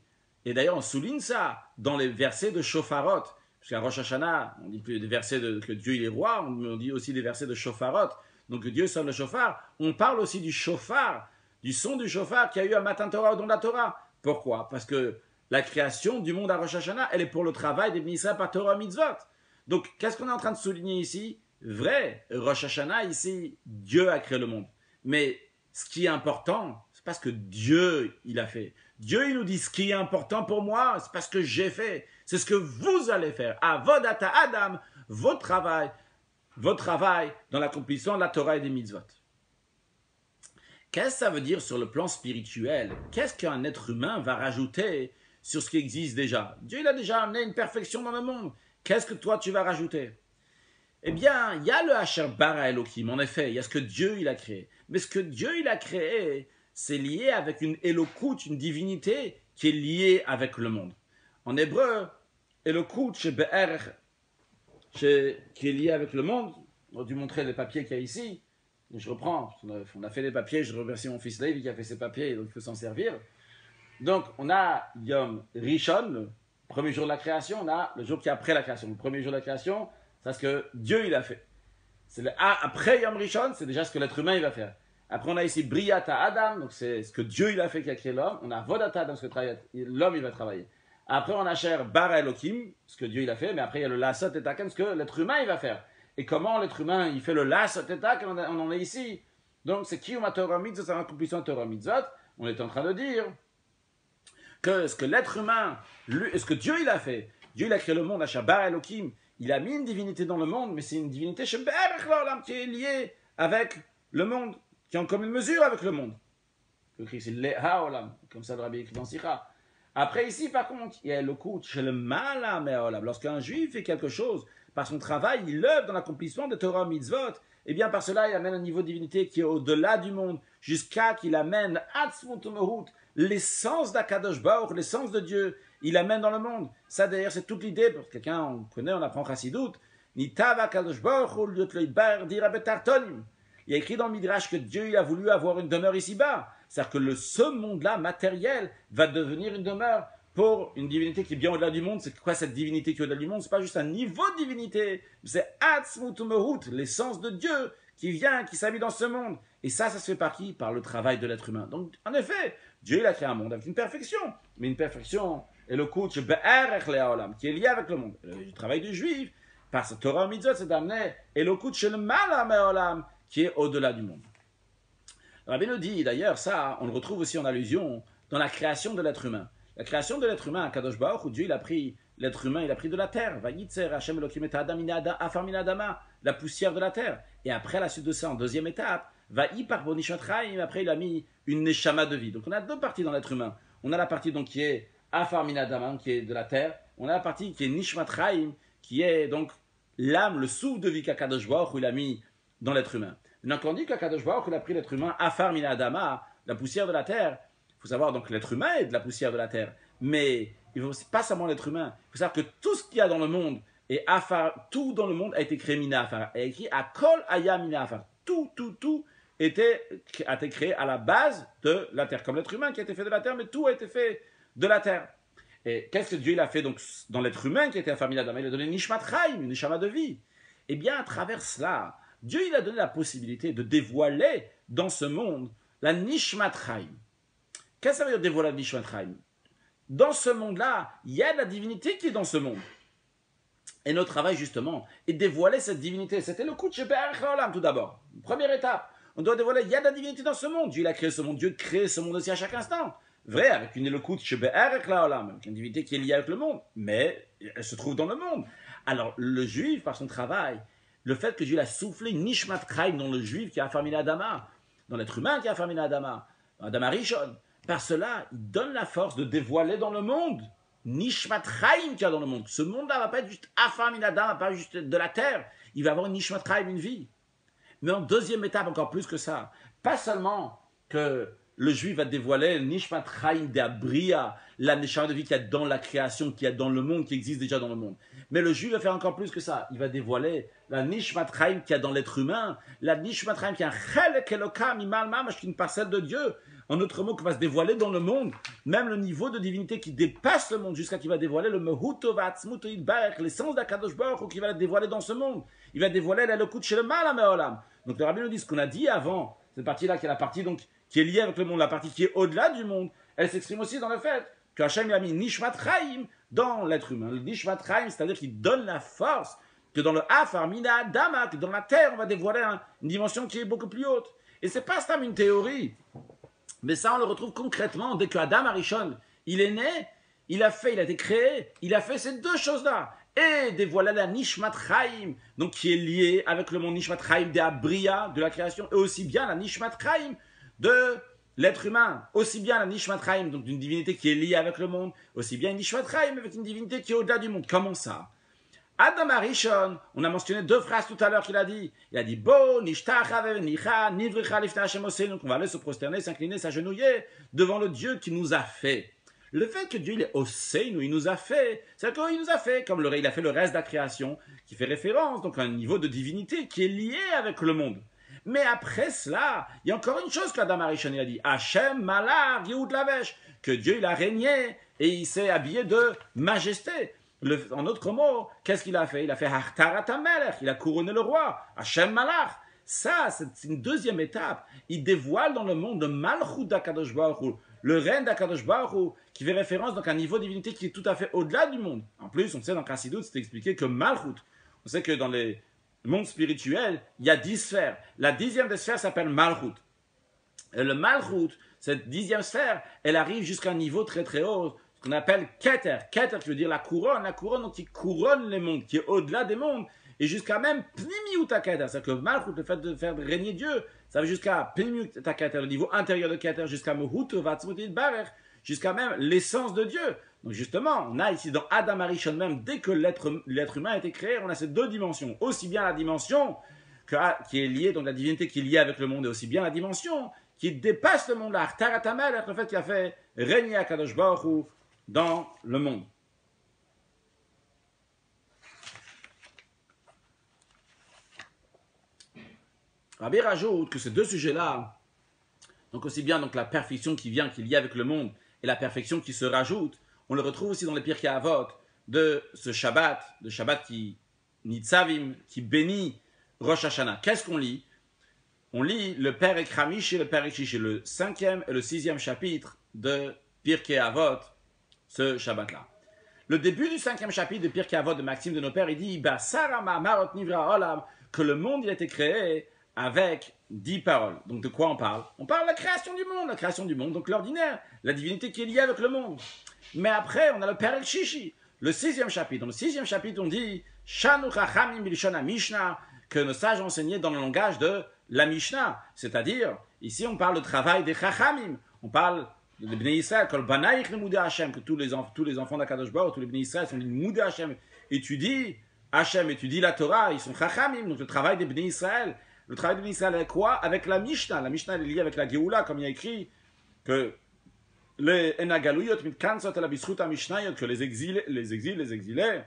et d'ailleurs on souligne ça dans les versets de Shofarot, parce qu'à Rosh Hashanah, on dit plus des versets que Dieu il est roi, on dit aussi des versets de Shofarot, donc que Dieu sonne le shofar, on parle aussi du shofar du son du chauffard qu'il y a eu à Matan Torah au don de la Torah. Pourquoi? Parce que la création du monde à Rosh Hashanah, elle est pour le travail des Bnei par Torah Mitzvot. Donc, qu'est-ce qu'on est en train de souligner ici? Vrai, Rosh Hashanah, ici, Dieu a créé le monde. Mais ce qui est important, c'est pas ce que Dieu, il a fait. Dieu, il nous dit, ce qui est important pour moi, c'est pas ce que j'ai fait. C'est ce que vous allez faire. Avodata Adam, votre travail dans l'accomplissement de la Torah et des mitzvot. Qu'est-ce que ça veut dire sur le plan spirituel? Qu'est-ce qu'un être humain va rajouter sur ce qui existe déjà? Dieu, il a déjà amené une perfection dans le monde. Qu'est-ce que toi, tu vas rajouter? Eh bien, il y a le Asher Bara Elohim, en effet, il y a ce que Dieu, il a créé. Mais ce que Dieu, il a créé, c'est lié avec une Elokut, une divinité qui est liée avec le monde. En hébreu, Elokut, qui est lié avec le monde. On a dû montrer les papiers qu'il y a ici. Je reprends, on a fait des papiers, je remercie mon fils Levi qui a fait ses papiers, donc il faut s'en servir. Donc, on a Yom Rishon, le premier jour de la création, on a le jour qui est après la création. Le premier jour de la création, c'est ce que Dieu il a fait. C'est après Yom Rishon, c'est déjà ce que l'être humain il va faire. Après, on a ici Briata Adam, donc c'est ce que Dieu il a fait qui a créé l'homme. On a Vodata Adam, ce que l'homme il va travailler. Après, on a Cher Bara Elohim, ce que Dieu il a fait, mais après, il y a le Lasot et Taken, ce que l'être humain il va faire. Et comment l'être humain il fait le Lasot et Taken, on en est ici. Donc, c'est Kiyum Torah Mitzvot, c'est l'accomplissement de Torah Mitzvot. On est en train de dire que ce que l'être humain, ce que Dieu il a fait, Dieu il a créé le monde, Cher Bara Elohim, il a mis une divinité dans le monde, mais c'est une divinité qui est liée avec le monde, qui est en commune mesure avec le monde. C'est le Haolam, comme ça le Rabbi écrit dans Sikha. Après ici, par contre, il y a le coup chez le Malam Haolam. Lorsqu'un juif fait quelque chose, par son travail, il œuvre dans l'accomplissement de Torah Mitzvot, et bien par cela, il amène un niveau de divinité qui est au-delà du monde, jusqu'à qu'il amène l'essence d'Akadosh Baruch, l'essence de Dieu, il amène dans le monde. Ça d'ailleurs, c'est toute l'idée, pour quelqu'un, on connaît, on apprend Chassidut, Nitav Akadosh Baruch, il y a écrit dans le Midrash que Dieu il a voulu avoir une demeure ici-bas. C'est-à-dire que ce monde-là, matériel, va devenir une demeure pour une divinité qui est bien au-delà du monde. C'est quoi cette divinité qui est au-delà du monde? C'est pas juste un niveau de divinité, c'est Atzmutumehut, l'essence de Dieu qui vient, qui s'habille dans ce monde. Et ça se fait par qui? Par le travail de l'être humain. Donc, en effet, Dieu il a créé un monde avec une perfection. Mais une perfection, et le coach qui est lié avec le monde. Le travail du juif, par ce Torah Mitzvot, c'est d'amener et le coach le Malam qui est au-delà du monde. Le Rabbi nous dit, d'ailleurs, ça, on le retrouve aussi en allusion dans la création de l'être humain. La création de l'être humain à Kadosh Baruch, où Dieu il a pris l'être humain, il a pris de la terre. La poussière de la terre. Et après, à la suite de ça, en deuxième étape, après il a mis une neshama de vie. Donc on a deux parties dans l'être humain. On a la partie donc, qui est Afar Minadama, qui est de la terre. On a la partie qui est Nishmat Chaim, qui est donc l'âme, le souffle de vie qu'Akadosh Baruch, où il a mis dans l'être humain. Donc on dit qu'Akadosh Baruch il a pris l'être humain, Afar Minadama, la poussière de la terre. Il faut savoir donc l'être humain est de la poussière de la terre. Mais il faut pas seulement l'être humain. Il faut savoir que tout ce qu'il y a dans le monde, et Afar, tout dans le monde a été créé Mina Afar. Il a écrit Akol Aya Mina Afar. Tout a été créé à la base de la terre. Comme l'être humain qui a été fait de la terre, mais tout a été fait de la terre. Et qu'est-ce que Dieu il a fait donc dans l'être humain qui était Afar Minadama? Il a donné Nishmat Chaim, une neshama de vie. Et bien à travers cela, Dieu il a donné la possibilité de dévoiler dans ce monde la Nishmat Chaim. Qu'est-ce que ça veut dire dévoiler la Nishmat Chaim? Dans ce monde-là, il y a la divinité qui est dans ce monde. Et notre travail, justement, est de dévoiler cette divinité. C'était le coup de Shebe'er Olam, tout d'abord. Première étape. On doit dévoiler, il y a de la divinité dans ce monde. Dieu il a créé ce monde. Dieu crée ce monde aussi à chaque instant. Vrai, avec une éloquence Shebe'er Olam, avec une divinité qui est liée avec le monde. Mais elle se trouve dans le monde. Alors, le juif, par son travail, le fait que Dieu a soufflé une Nishmat Chaim dans le juif qui a affamé Adama, dans l'être humain qui a affamé Adama, Adama Rishon, par cela, il donne la force de dévoiler dans le monde Nishmat Chaim qu'il y a dans le monde. Ce monde-là ne va pas être juste affamé Adama, pas juste de la terre. Il va avoir une Nishmat Chaim, une vie. Mais en deuxième étape, encore plus que ça, pas seulement que le juif va dévoiler Nishmat Chaim d'Abria, la neshama de vie qu'il y a dans la création, qu'il y a dans le monde, qui existe déjà dans le monde. Mais le juif va faire encore plus que ça. Il va dévoiler la Nishmat Chaim qu'il y a dans l'être humain, la Nishmat Chaim qui est un Chelek Elokam Imal Mamash, qui est une parcelle de Dieu. En autre mot, qui va se dévoiler dans le monde, même le niveau de divinité qui dépasse le monde, jusqu'à qu'il va dévoiler le Mehuto Vatzmuto Yidbarech, l'essence d'Akadosh Baruch Hu, qui va le dévoiler dans ce monde. Il va dévoiler l'Elokut chez le Malam Eolam. Donc le Rabbi nous dit ce qu'on a dit avant, cette partie-là qui est la partie donc qui est liée avec le monde, la partie qui est au-delà du monde, elle s'exprime aussi dans le fait que Hachem a mis Nishmat Chaim dans l'être humain. Le Nishmat Chaim, c'est-à-dire qu'il donne la force que dans le Afar, Mina Adama, que dans la terre, on va dévoiler une dimension qui est beaucoup plus haute. Et c'est pas ça une théorie, mais ça on le retrouve concrètement dès que Adam Arishon, il est né, il a été créé, il a fait ces deux choses-là. Et dévoiler la Nishmat Chaim, donc qui est liée avec le monde Nishmat Chaim de Abria, de la création, et aussi bien la Nishmat Chaim de l'être humain, aussi bien la Nishmat Chaim, donc d'une divinité qui est liée avec le monde, aussi bien une Nishmat Chaim avec une divinité qui est au-delà du monde. Comment ça? Adam Arishon, on a mentionné deux phrases tout à l'heure qu'il a dit. Il a dit Bo, Nishtacha, Nicha, Nivricha, Lifta Hashem Osei. Donc on va aller se prosterner, s'incliner, s'agenouiller devant le Dieu qui nous a fait. Le fait que Dieu il est Osei, il nous a fait, c'est qu'il nous a fait, comme il a fait le reste de la création, qui fait référence donc à un niveau de divinité qui est lié avec le monde. Mais après cela, il y a encore une chose qu'Adam Arishon a dit Hashem Malar Yehoud Lavesh, que Dieu il a régné et il s'est habillé de majesté. En d'autres mots, qu'est-ce qu'il a fait? Il a fait Hartarat HaMelech, il a couronné le roi, Hashem Malach. Ça, c'est une deuxième étape. Il dévoile dans le monde le Malchut d'Akadosh Baruch Hu, le règne d'Akadosh Baruch Hu, qui fait référence donc à un niveau de divinité qui est tout à fait au-delà du monde. En plus, on sait dans Chassidut, c'est expliqué que Malchut, on sait que dans les mondes spirituels, il y a 10 sphères. La 10e des sphères s'appelle Malchut. Et le Malchut, cette 10e sphère, elle arrive jusqu'à un niveau très très haut, qu'on appelle Keter. Keter qui veut dire la couronne donc qui couronne les mondes, qui est au-delà des mondes, et jusqu'à même Pnimiut Keter. C'est-à-dire que Malchut, le fait de faire régner Dieu, ça va jusqu'à Pnimiut Keter, le niveau intérieur de Keter, jusqu'à Mehut Vatzmutit Barer, jusqu'à même l'essence de Dieu. Donc justement, on a ici dans Adam Arishon même, dès que l'être humain a été créé, on a ces deux dimensions. Aussi bien la dimension qui est liée, donc la divinité qui est liée avec le monde, et aussi bien la dimension qui dépasse le monde, la Hartarat HaMelech, le fait qu'il a fait régner Akadosh Baruch Hu dans le monde. Rabbi rajoute que ces deux sujets-là, donc aussi bien donc la perfection qui vient, qui est liée avec le monde, et la perfection qui se rajoute, on le retrouve aussi dans les Pirkei Avot de ce Shabbat, de Shabbat qui Nitzavim, qui bénit Rosh Hashanah. Qu'est-ce qu'on lit? On lit le Père Ekramish et le Père Shishi, le 5e et le 6e chapitre de Pirkei Avot, ce Shabbat-là. Le début du 5e chapitre de Pirkei Avot de Maxime de nos pères, il dit que le monde il a été créé avec 10 paroles. Donc de quoi on parle? On parle de la création du monde, donc l'ordinaire, la divinité qui est liée avec le monde. Mais après, on a le Père Shishi, le 6e chapitre. Dans le 6e chapitre, on dit Shanu Chachamim Bilshon Mishnah, que nos sages ont enseigné dans le langage de la Mishnah. C'est-à-dire, ici on parle de travail des Chachamim, on parle les Bnei Israël, que tous les enfants d'Akadosh Baruch, tous les Bnei Israël sont des Moudé Hashem, étudie la Torah, ils sont Chachamim, donc le travail des Bnei Israël. Le travail des Bnei Israël avec quoi? Avec la Mishnah. La Mishnah est liée avec la Géoula, comme il y a écrit que les Enagalouyot, que les exilés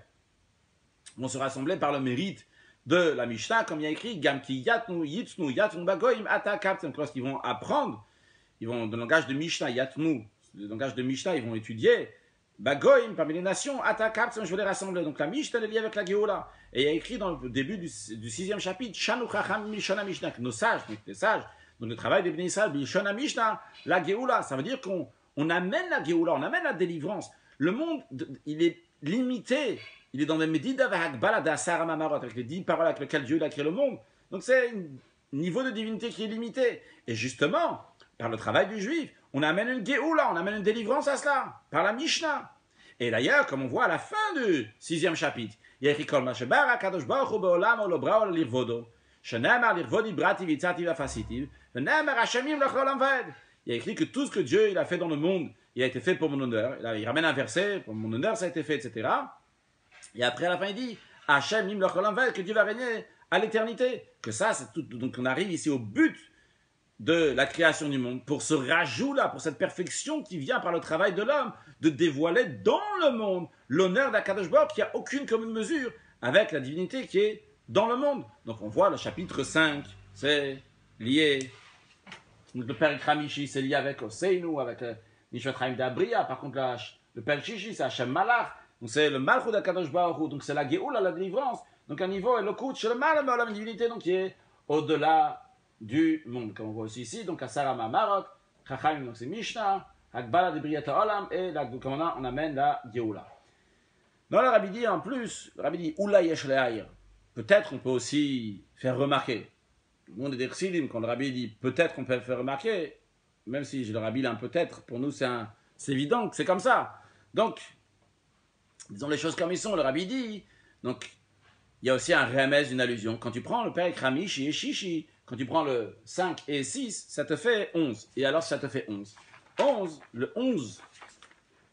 vont se rassembler par le mérite de la Mishnah, comme il y a écrit Gamki Yatnu, Yitznu, Yatnu Bagoim, Atakap, lorsqu'ils vont apprendre. Ils vont, dans le langage de Mishnah, Yatmu, le langage de Mishnah, ils vont étudier. Bagoim, parmi les nations, Atakap, je vais les rassembler. Donc la Mishnah est liée avec la Géoula. Et il y a écrit dans le début du 6e chapitre, Shanu Chacham Mishana Mishnah, que nos sages, donc les sages, donc le travail des Bnei Israël, Mishana Mishnah, la Géoula. Ça veut dire qu'on amène la Géoula, on amène la délivrance. Le monde, il est limité. Il est dans les Medida Vahakbala d'Asar Mamarot, avec les 10 paroles avec lesquelles Dieu a créé le monde. Donc c'est un niveau de divinité qui est limité. Et justement, par le travail du juif, on amène une Géoula, on amène une délivrance à cela, par la Mishnah. Et d'ailleurs, comme on voit à la fin du 6e chapitre, il y a écrit Kol Mashebar HaKadosh Baruch Hu Be'olam Lo Brao Lirvodo, Shenemar Lirvodi Brati Vitzati Vafasitiv, Venemar Hashemim L'Olam Ved. Il y a écrit que tout ce que Dieu il a fait dans le monde, il a été fait pour mon honneur. Il ramène un verset, pour mon honneur ça a été fait, etc. Et après à la fin il dit Hashemim L'Olam Ved, que Dieu va régner à l'éternité. Que ça, c'est tout. Donc on arrive ici au but de la création du monde, pour ce rajout-là, pour cette perfection qui vient par le travail de l'homme, de dévoiler dans le monde l'honneur d'Akadosh Baruch qui n'a aucune commune mesure avec la divinité qui est dans le monde. Donc on voit le chapitre 5, c'est lié, le Père Kramishi, c'est lié avec Oseinu, avec Nishvat Chaim d'Abria, par contre le Père Shishi, c'est Hashem Malach, donc c'est le Malchut d'Akadosh Baruch, donc c'est la Géoula, la délivrance, donc un niveau, et le Kout, chez le Mal, la divinité, donc qui est au-delà du monde. Comme on voit aussi ici, donc Asarama Marot, Chacham, donc c'est Mishnah, Hagbala de Briata Olam, et là, donc on amène la Geoula. Dans le Rabbi dit en plus, le Rabbi dit Oula Yesh Le'ayr. Peut-être on peut aussi faire remarquer. Le monde est des Chsidim, quand le Rabbi dit peut-être on peut faire remarquer, même si le Rabbi il a un peut-être, pour nous c'est évident que c'est comme ça. Donc, disons les choses comme ils sont, le Rabbi dit. Donc, il y a aussi un remèze, une allusion. Quand tu prends le père Ramishi et Shishi, quand tu prends le 5 et 6, ça te fait 11. Et alors ça te fait 11. 11, le 11,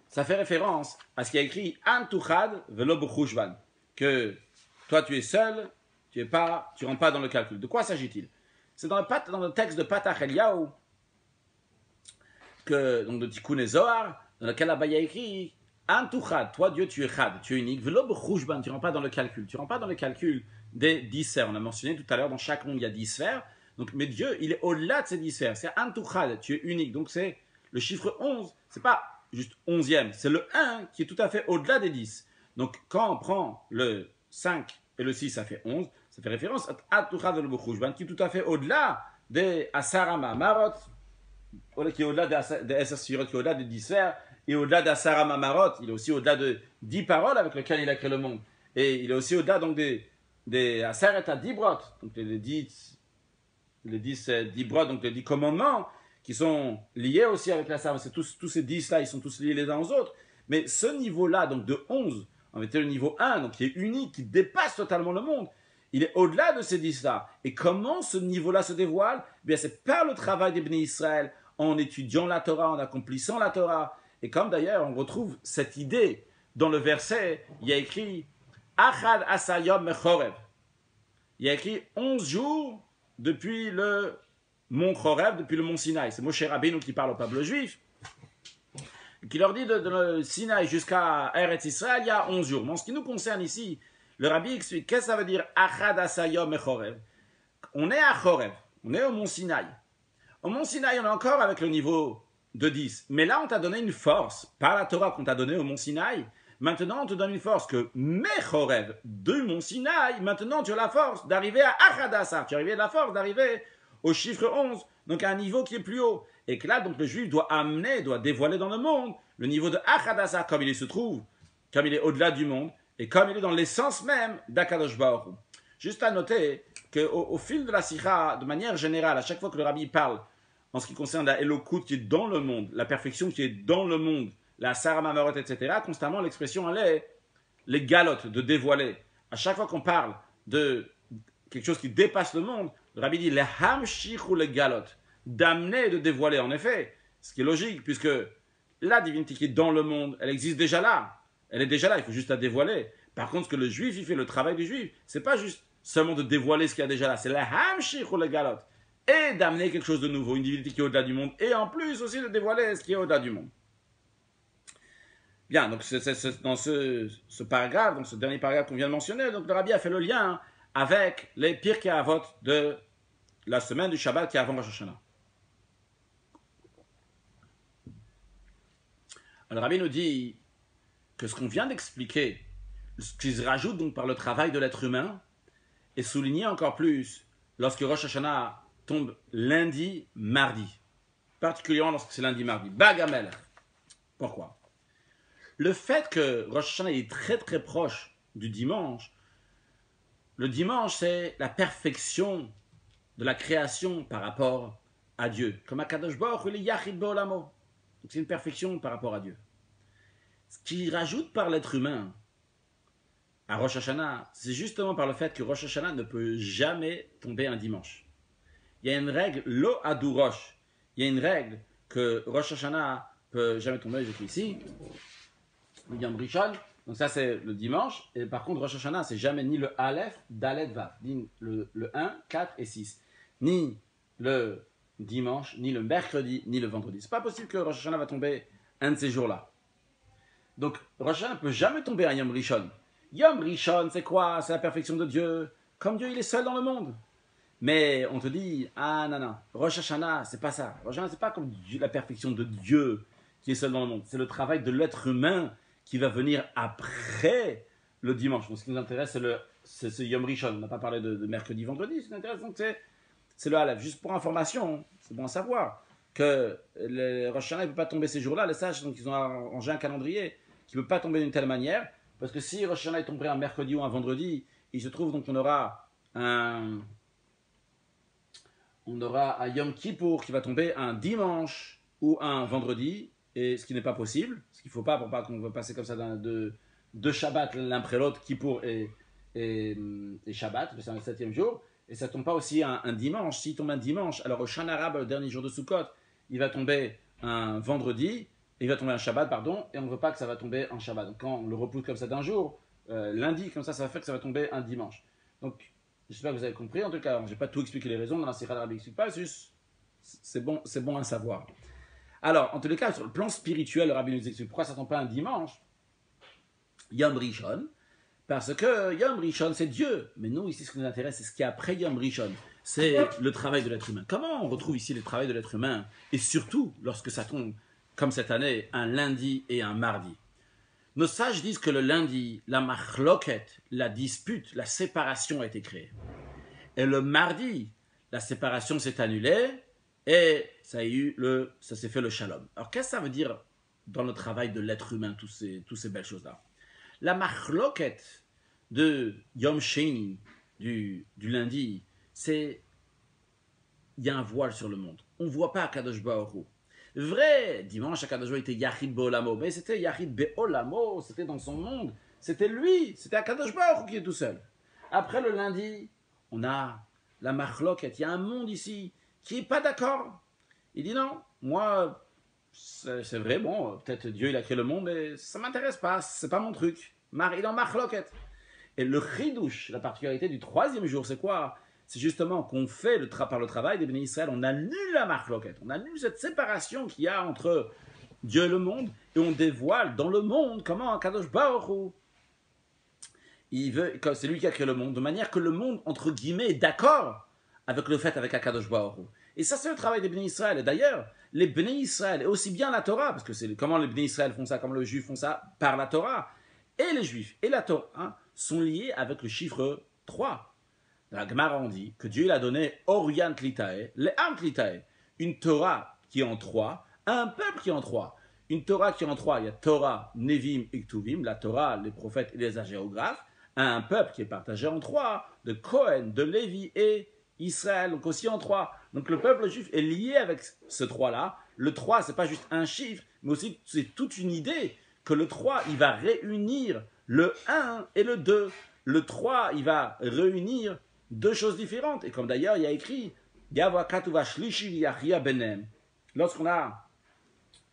ça fait référence à ce qui est écrit Antuchad velo b'chushvan, que toi tu es seul, tu rentres pas dans le calcul. De quoi s'agit-il? C'est dans le texte de Patach Eliyahu, donc de Tikkun et Zohar, dans lequel là-bas il y a écrit Antuchad, toi Dieu tu es chad, tu es unique, velo b'chushvan, tu rentres pas dans le calcul. Tu rentres pas dans le calcul des 10 sphères. On a mentionné tout à l'heure, dans chaque monde il y a 10 sphères. Donc, mais Dieu, il est au-delà de ces 10 sphères. C'est Antuchad, tu es unique. Donc c'est le chiffre 11, c'est pas juste 11e, c'est le 1 qui est tout à fait au-delà des 10. Donc quand on prend le 5 et le 6, ça fait 11, ça fait référence à Antuchad velo b'chushvan, qui est tout à fait au-delà des Asarama Marot, qui est au-delà des Esser Sfirot, qui est au-delà des 10 sphères, et au-delà d'Asarama Marot, il est aussi au-delà de 10 paroles avec lesquelles il a créé le monde. Et il est aussi au-delà donc des Aseret Dibrot, donc les 10 Dibrot, donc les 10 commandements, qui sont liés aussi avec la Sarah. C'est tous ces 10-là, ils sont tous liés les uns aux autres. Mais ce niveau-là, donc de 11, en fait, le niveau 1, donc qui est unique, qui dépasse totalement le monde, il est au-delà de ces 10-là. Et comment ce niveau-là se dévoile? Eh bien, c'est par le travail des Bnei Israël, en étudiant la Torah, en accomplissant la Torah. Et comme d'ailleurs, on retrouve cette idée dans le verset, il y a écrit Achad Asayom Mechorev. Il y a écrit 11 jours depuis le mont Chorev, depuis le mont Sinaï. C'est Moshe Rabbeinu qui parle au peuple juif, qui leur dit de le Sinaï jusqu'à Eretz Israël, il y a 11 jours. Mais en ce qui nous concerne ici, le Rabbi explique qu'est-ce que ça veut dire Achad Asayom Mechorev. On est à Chorev, on est au mont Sinaï. Au mont Sinaï, on est encore avec le niveau de 10. Mais là, on t'a donné une force, par la Torah qu'on t'a donnée au mont Sinaï. Maintenant, on te donne une force que Mechorev, de mont Sinaï, maintenant tu as la force d'arriver à Achadasa. Tu as la force d'arriver au chiffre 11, donc à un niveau qui est plus haut. Et que là, donc le juif doit dévoiler dans le monde le niveau de Achadasa, comme il se trouve, comme il est au-delà du monde, et comme il est dans l'essence même d'Akadosh Baruch Hu. Juste à noter qu'au fil de la Sikha, de manière générale, à chaque fois que le Rabbi parle en ce qui concerne la Elokut qui est dans le monde, la perfection qui est dans le monde, la Sarama Marot, etc., constamment l'expression elle est les galotes, de dévoiler. À chaque fois qu'on parle de quelque chose qui dépasse le monde, le Rabbi dit les hamshich ou les galotes, d'amener et de dévoiler. En effet, ce qui est logique, puisque la divinité qui est dans le monde, elle existe déjà là. Elle est déjà là, il faut juste la dévoiler. Par contre, ce que le juif, il fait le travail du juif, c'est pas juste seulement de dévoiler ce qu'il y a déjà là, c'est les hamshich ou les galotes. Et d'amener quelque chose de nouveau, une divinité qui est au-delà du monde, et en plus aussi de dévoiler ce qui est au-delà du monde. Bien, donc dans ce paragraphe, donc ce dernier paragraphe qu'on vient de mentionner, donc le Rabbi a fait le lien avec les Pirkei Avot de la semaine du Shabbat qui est avant Rosh Hashanah. Alors, le Rabbi nous dit que ce qu'on vient d'expliquer, ce qui se rajoute donc par le travail de l'être humain, est souligné encore plus lorsque Rosh Hashanah tombe lundi, mardi. Particulièrement lorsque c'est lundi, mardi. Bagamel. Pourquoi? Le fait que Rosh Hashanah est très très proche du dimanche, le dimanche c'est la perfection de la création par rapport à Dieu. Comme Akadosh Baruch Hu, il est Yachid Be'olamo. Donc c'est une perfection par rapport à Dieu. Ce qui rajoute par l'être humain à Rosh Hashanah, c'est justement par le fait que Rosh Hashanah ne peut jamais tomber un dimanche. Il y a une règle, lo adu rosh. Il y a une règle que Rosh Hashanah peut jamais tomber, j'écris ici. Yom Rishon, donc ça c'est le dimanche, et par contre Rosh Hashanah c'est jamais ni le Aleph, Dalet, Vav, ni le 1, 4 et 6, ni le dimanche, ni le mercredi, ni le vendredi. C'est pas possible que Rosh Hashanah va tomber un de ces jours-là. Donc Rosh Hashanah ne peut jamais tomber à Yom Rishon. Yom Rishon c'est quoi? C'est la perfection de Dieu, comme Dieu il est seul dans le monde. Mais on te dit, ah non, Rosh Hashanah c'est pas ça. Rosh Hashanah c'est pas comme Dieu, la perfection de Dieu qui est seul dans le monde. C'est le travail de l'être humain qui va venir après le dimanche. Donc, ce qui nous intéresse, c'est ce Yom Rishon. On n'a pas parlé de mercredi, vendredi. Ce qui nous intéresse, donc, c'est c'est le Aleph. Juste pour information, c'est bon à savoir que le Rosh Hashanah ne peut pas tomber ces jours-là. Les sages, donc, ils ont arrangé un calendrier qui ne peut pas tomber d'une telle manière. Parce que si Rosh Hashanah est tombé un mercredi ou un vendredi, il se trouve donc qu'on aura un Yom Kippour qui va tomber un dimanche ou un vendredi, et ce qui n'est pas possible, ce qu'il ne faut pas pour pas qu'on va passer comme ça de Shabbat l'un après l'autre, Kippour et Shabbat, c'est le 7e jour, et ça ne tombe pas aussi un dimanche. S'il tombe un dimanche, alors au Shana Rab, le dernier jour de Sukkot, il va tomber un vendredi, il va tomber un Shabbat, pardon, et on ne veut pas que ça va tomber un Shabbat. Donc quand on le repousse comme ça d'un jour, lundi, comme ça va faire que ça va tomber un dimanche. Donc j'espère que vous avez compris. En tout cas, je n'ai pas tout expliqué les raisons. Dans la Sira d'Arabie, pas, c'est bon à savoir. Alors, en tous les cas, sur le plan spirituel, le Rabbi nous explique pourquoi ça ne tombe pas un dimanche. Yom Rishon, parce que Yom Rishon, c'est Dieu. Mais nous, ici, ce qui nous intéresse, c'est ce qui est après Yom Rishon. C'est le travail de l'être humain. Comment on retrouve ici le travail de l'être humain? Et surtout, lorsque ça tombe, comme cette année, un lundi et un mardi. Nos sages disent que le lundi, la machloket, la dispute, la séparation a été créée. Et le mardi, la séparation s'est annulée et ça s'est fait le shalom. Alors qu'est-ce que ça veut dire dans le travail de l'être humain, toutes ces belles choses-là? La machloket de Yom Sheni, du lundi, c'est il y a un voile sur le monde. On ne voit pas Kadosh Baruch Hu. Vrai, dimanche, Akadosh Baruch Hu était Yachid Be'olamo, mais c'était Yachid Be'olamo, c'était dans son monde, c'était lui, c'était Akadosh Baruch Hu qui est tout seul. Après le lundi, on a la Machloket, il y a un monde ici qui n'est pas d'accord. Il dit non, moi, c'est vrai, bon, peut-être Dieu il a créé le monde, mais ça ne m'intéresse pas, c'est pas mon truc. Il est en Machloket. Et le Chidouche, la particularité du 3e jour, c'est quoi? C'est justement qu'on fait par le travail des bénis Israël, on annule la marloquette, on annule cette séparation qu'il y a entre Dieu et le monde, et on dévoile dans le monde comment Kadosh Baruch Hu, c'est lui qui a créé le monde, de manière que le monde, entre guillemets, est d'accord avec le fait avec Akadosh Baruch Hu. Et ça, c'est le travail des bénis Israël. Et d'ailleurs, les bénis Israël, et aussi bien la Torah, parce que c'est comment les bénis Israël font ça, comme les juifs font ça, par la Torah, et les juifs et la Torah sont liés avec le chiffre 3. La Gemara on dit que Dieu il a donné Orient Litae, Le'am Litae, une Torah qui est en 3, un peuple qui est en 3. Une Torah qui est en 3, il y a Torah, Nevim et Ktuvim, la Torah, les prophètes et les agéographes, un peuple qui est partagé en 3, de Cohen, de Lévi et Israël, donc aussi en 3. Donc le peuple juif est lié avec ce 3-là. Le 3, c'est pas juste un chiffre, mais aussi c'est toute une idée que le 3, il va réunir le 1 et le 2. Le 3, il va réunir deux choses différentes. Et comme d'ailleurs, il y a écrit lorsqu'on a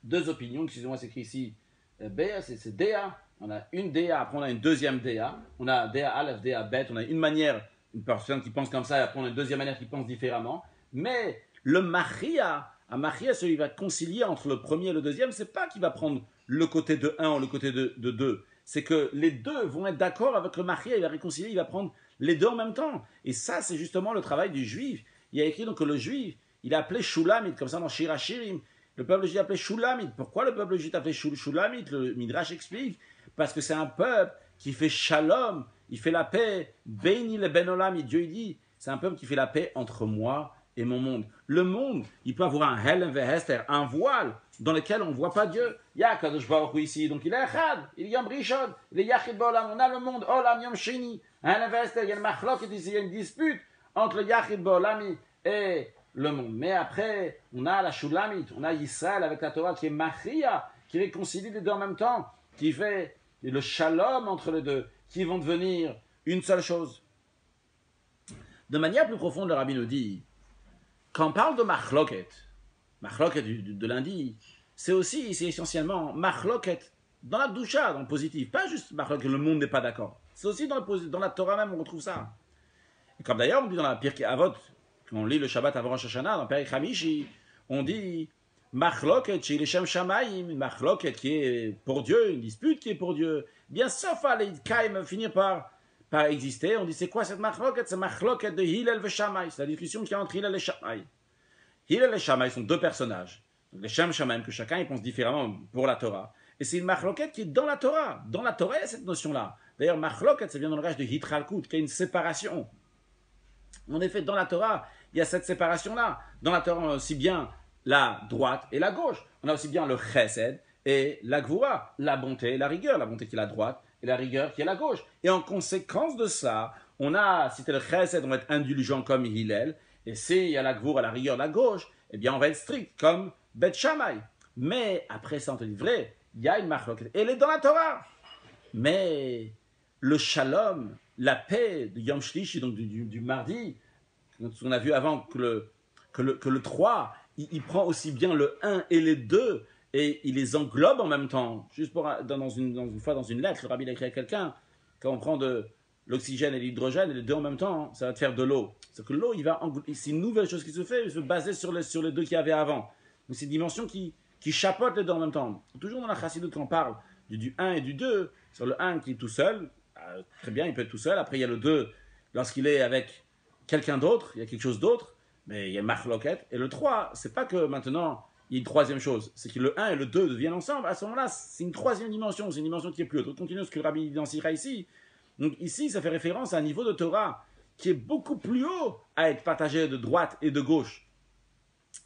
deux opinions, excusez-moi, c'est écrit ici, Béa, c'est Déa, on a une Déa, après on a une deuxième Déa, on a Déa Aleph, Déa Bet, on a une manière, une personne qui pense comme ça, et après on a une deuxième manière qui pense différemment. Mais le Machia, un Machia, celui qui va concilier entre le premier et le deuxième, c'est pas qu'il va prendre le côté de 1 ou le côté de 2. C'est que les deux vont être d'accord avec le Machia, il va réconcilier, il va prendre les deux en même temps. Et ça, c'est justement le travail du juif. Il y a écrit donc que le juif, il a appelé Shulamit, comme ça dans Shir HaShirim. Le peuple juif a appelé Shulamit. Pourquoi le peuple juif a appelé Shulamit? Le Midrash explique. Parce que c'est un peuple qui fait Shalom, il fait la paix. Beini le Ben Olam, Dieu dit, c'est un peuple qui fait la paix entre moi et mon monde. Le monde, il peut avoir un Helen Vehester, un voile dans lequel on ne voit pas Dieu. Il y a Kadosh Baruch Hu ici, donc il est Echad, il est Yom Rishon, il est Yachid Ba'olam, on a le monde, Olam Yom Sheni, Helen Vehester, il y a une machlok ici, il y a une dispute entre le Yachid Ba'olami et le monde. Mais après, on a la Shulamit, on a Israël avec la Torah qui est Machia, qui réconcilie les deux en même temps, qui fait le Shalom entre les deux, qui vont devenir une seule chose. De manière plus profonde, le Rabbi nous dit, quand on parle de Machloket de lundi, c'est essentiellement Machloket dans la doucha, dans le positif. Pas juste Machloket, le monde n'est pas d'accord. C'est aussi dans la Torah même, on retrouve ça. Et comme d'ailleurs, on dit dans la Pirkei Avot, quand on lit le Shabbat avant Rosh Hashanah, dans Perek Hamishi, on dit Machloket chez les Shem Shamaim, une Machloket qui est pour Dieu, une dispute qui est pour Dieu. Bien sauf à l'Idkaim finir par exister. On dit c'est quoi cette Machloket? C'est Machloket de Hillel et Shammai. C'est la discussion qui est entre Hillel et Shammai. Hillel et Shammai sont deux personnages. Donc, les Shem Shamaim, que chacun il pense différemment pour la Torah. Et c'est une Machloket qui est dans la Torah. Dans la Torah, il y a cette notion-là. D'ailleurs, Machloket, ça vient dans le langage de Hitralkut, qui est une séparation. En effet, dans la Torah, il y a cette séparation-là. Dans la Torah, on a aussi bien la droite et la gauche. On a aussi bien le chesed et la gvura, la bonté et la rigueur. La bonté qui est la droite et la rigueur qui est la gauche. Et en conséquence de ça, on a, si c'est le chesed, on va être indulgent comme Hillel. Et s'il y a la gvura, la rigueur, la gauche, eh bien on va être strict comme Bet Shammai. Mais après ça, on te dit vrai, il y a une marque. Elle est dans la Torah. Mais le shalom, la paix de Yom Shlishi, donc du mardi, on a vu avant que le 3, il prend aussi bien le 1 et les 2, et il les englobe en même temps. Juste pour, une fois dans une lettre, le rabbi a écrit à quelqu'un, quand on prend de l'oxygène et l'hydrogène, et les deux en même temps, ça va te faire de l'eau. C'est que l'eau, c'est une nouvelle chose qui se fait, il se baser sur les deux qu'il y avait avant. Donc c'est une dimension qui chapeaute les deux en même temps. Toujours dans la chassidoute, quand on parle du 1 et du 2, sur le 1 qui est tout seul, très bien, il peut être tout seul. Après, il y a le 2, lorsqu'il est avec quelqu'un d'autre, il y a quelque chose d'autre, mais il y a marloquette. Et le 3, c'est pas que maintenant, il y a une troisième chose, c'est que le 1 et le 2 deviennent ensemble. À ce moment-là, c'est une troisième dimension, c'est une dimension qui est plus haute. On continue ce que le rabbi identifiera ici. Donc ici, ça fait référence à un niveau de Torah qui est beaucoup plus haut à être partagé de droite et de gauche.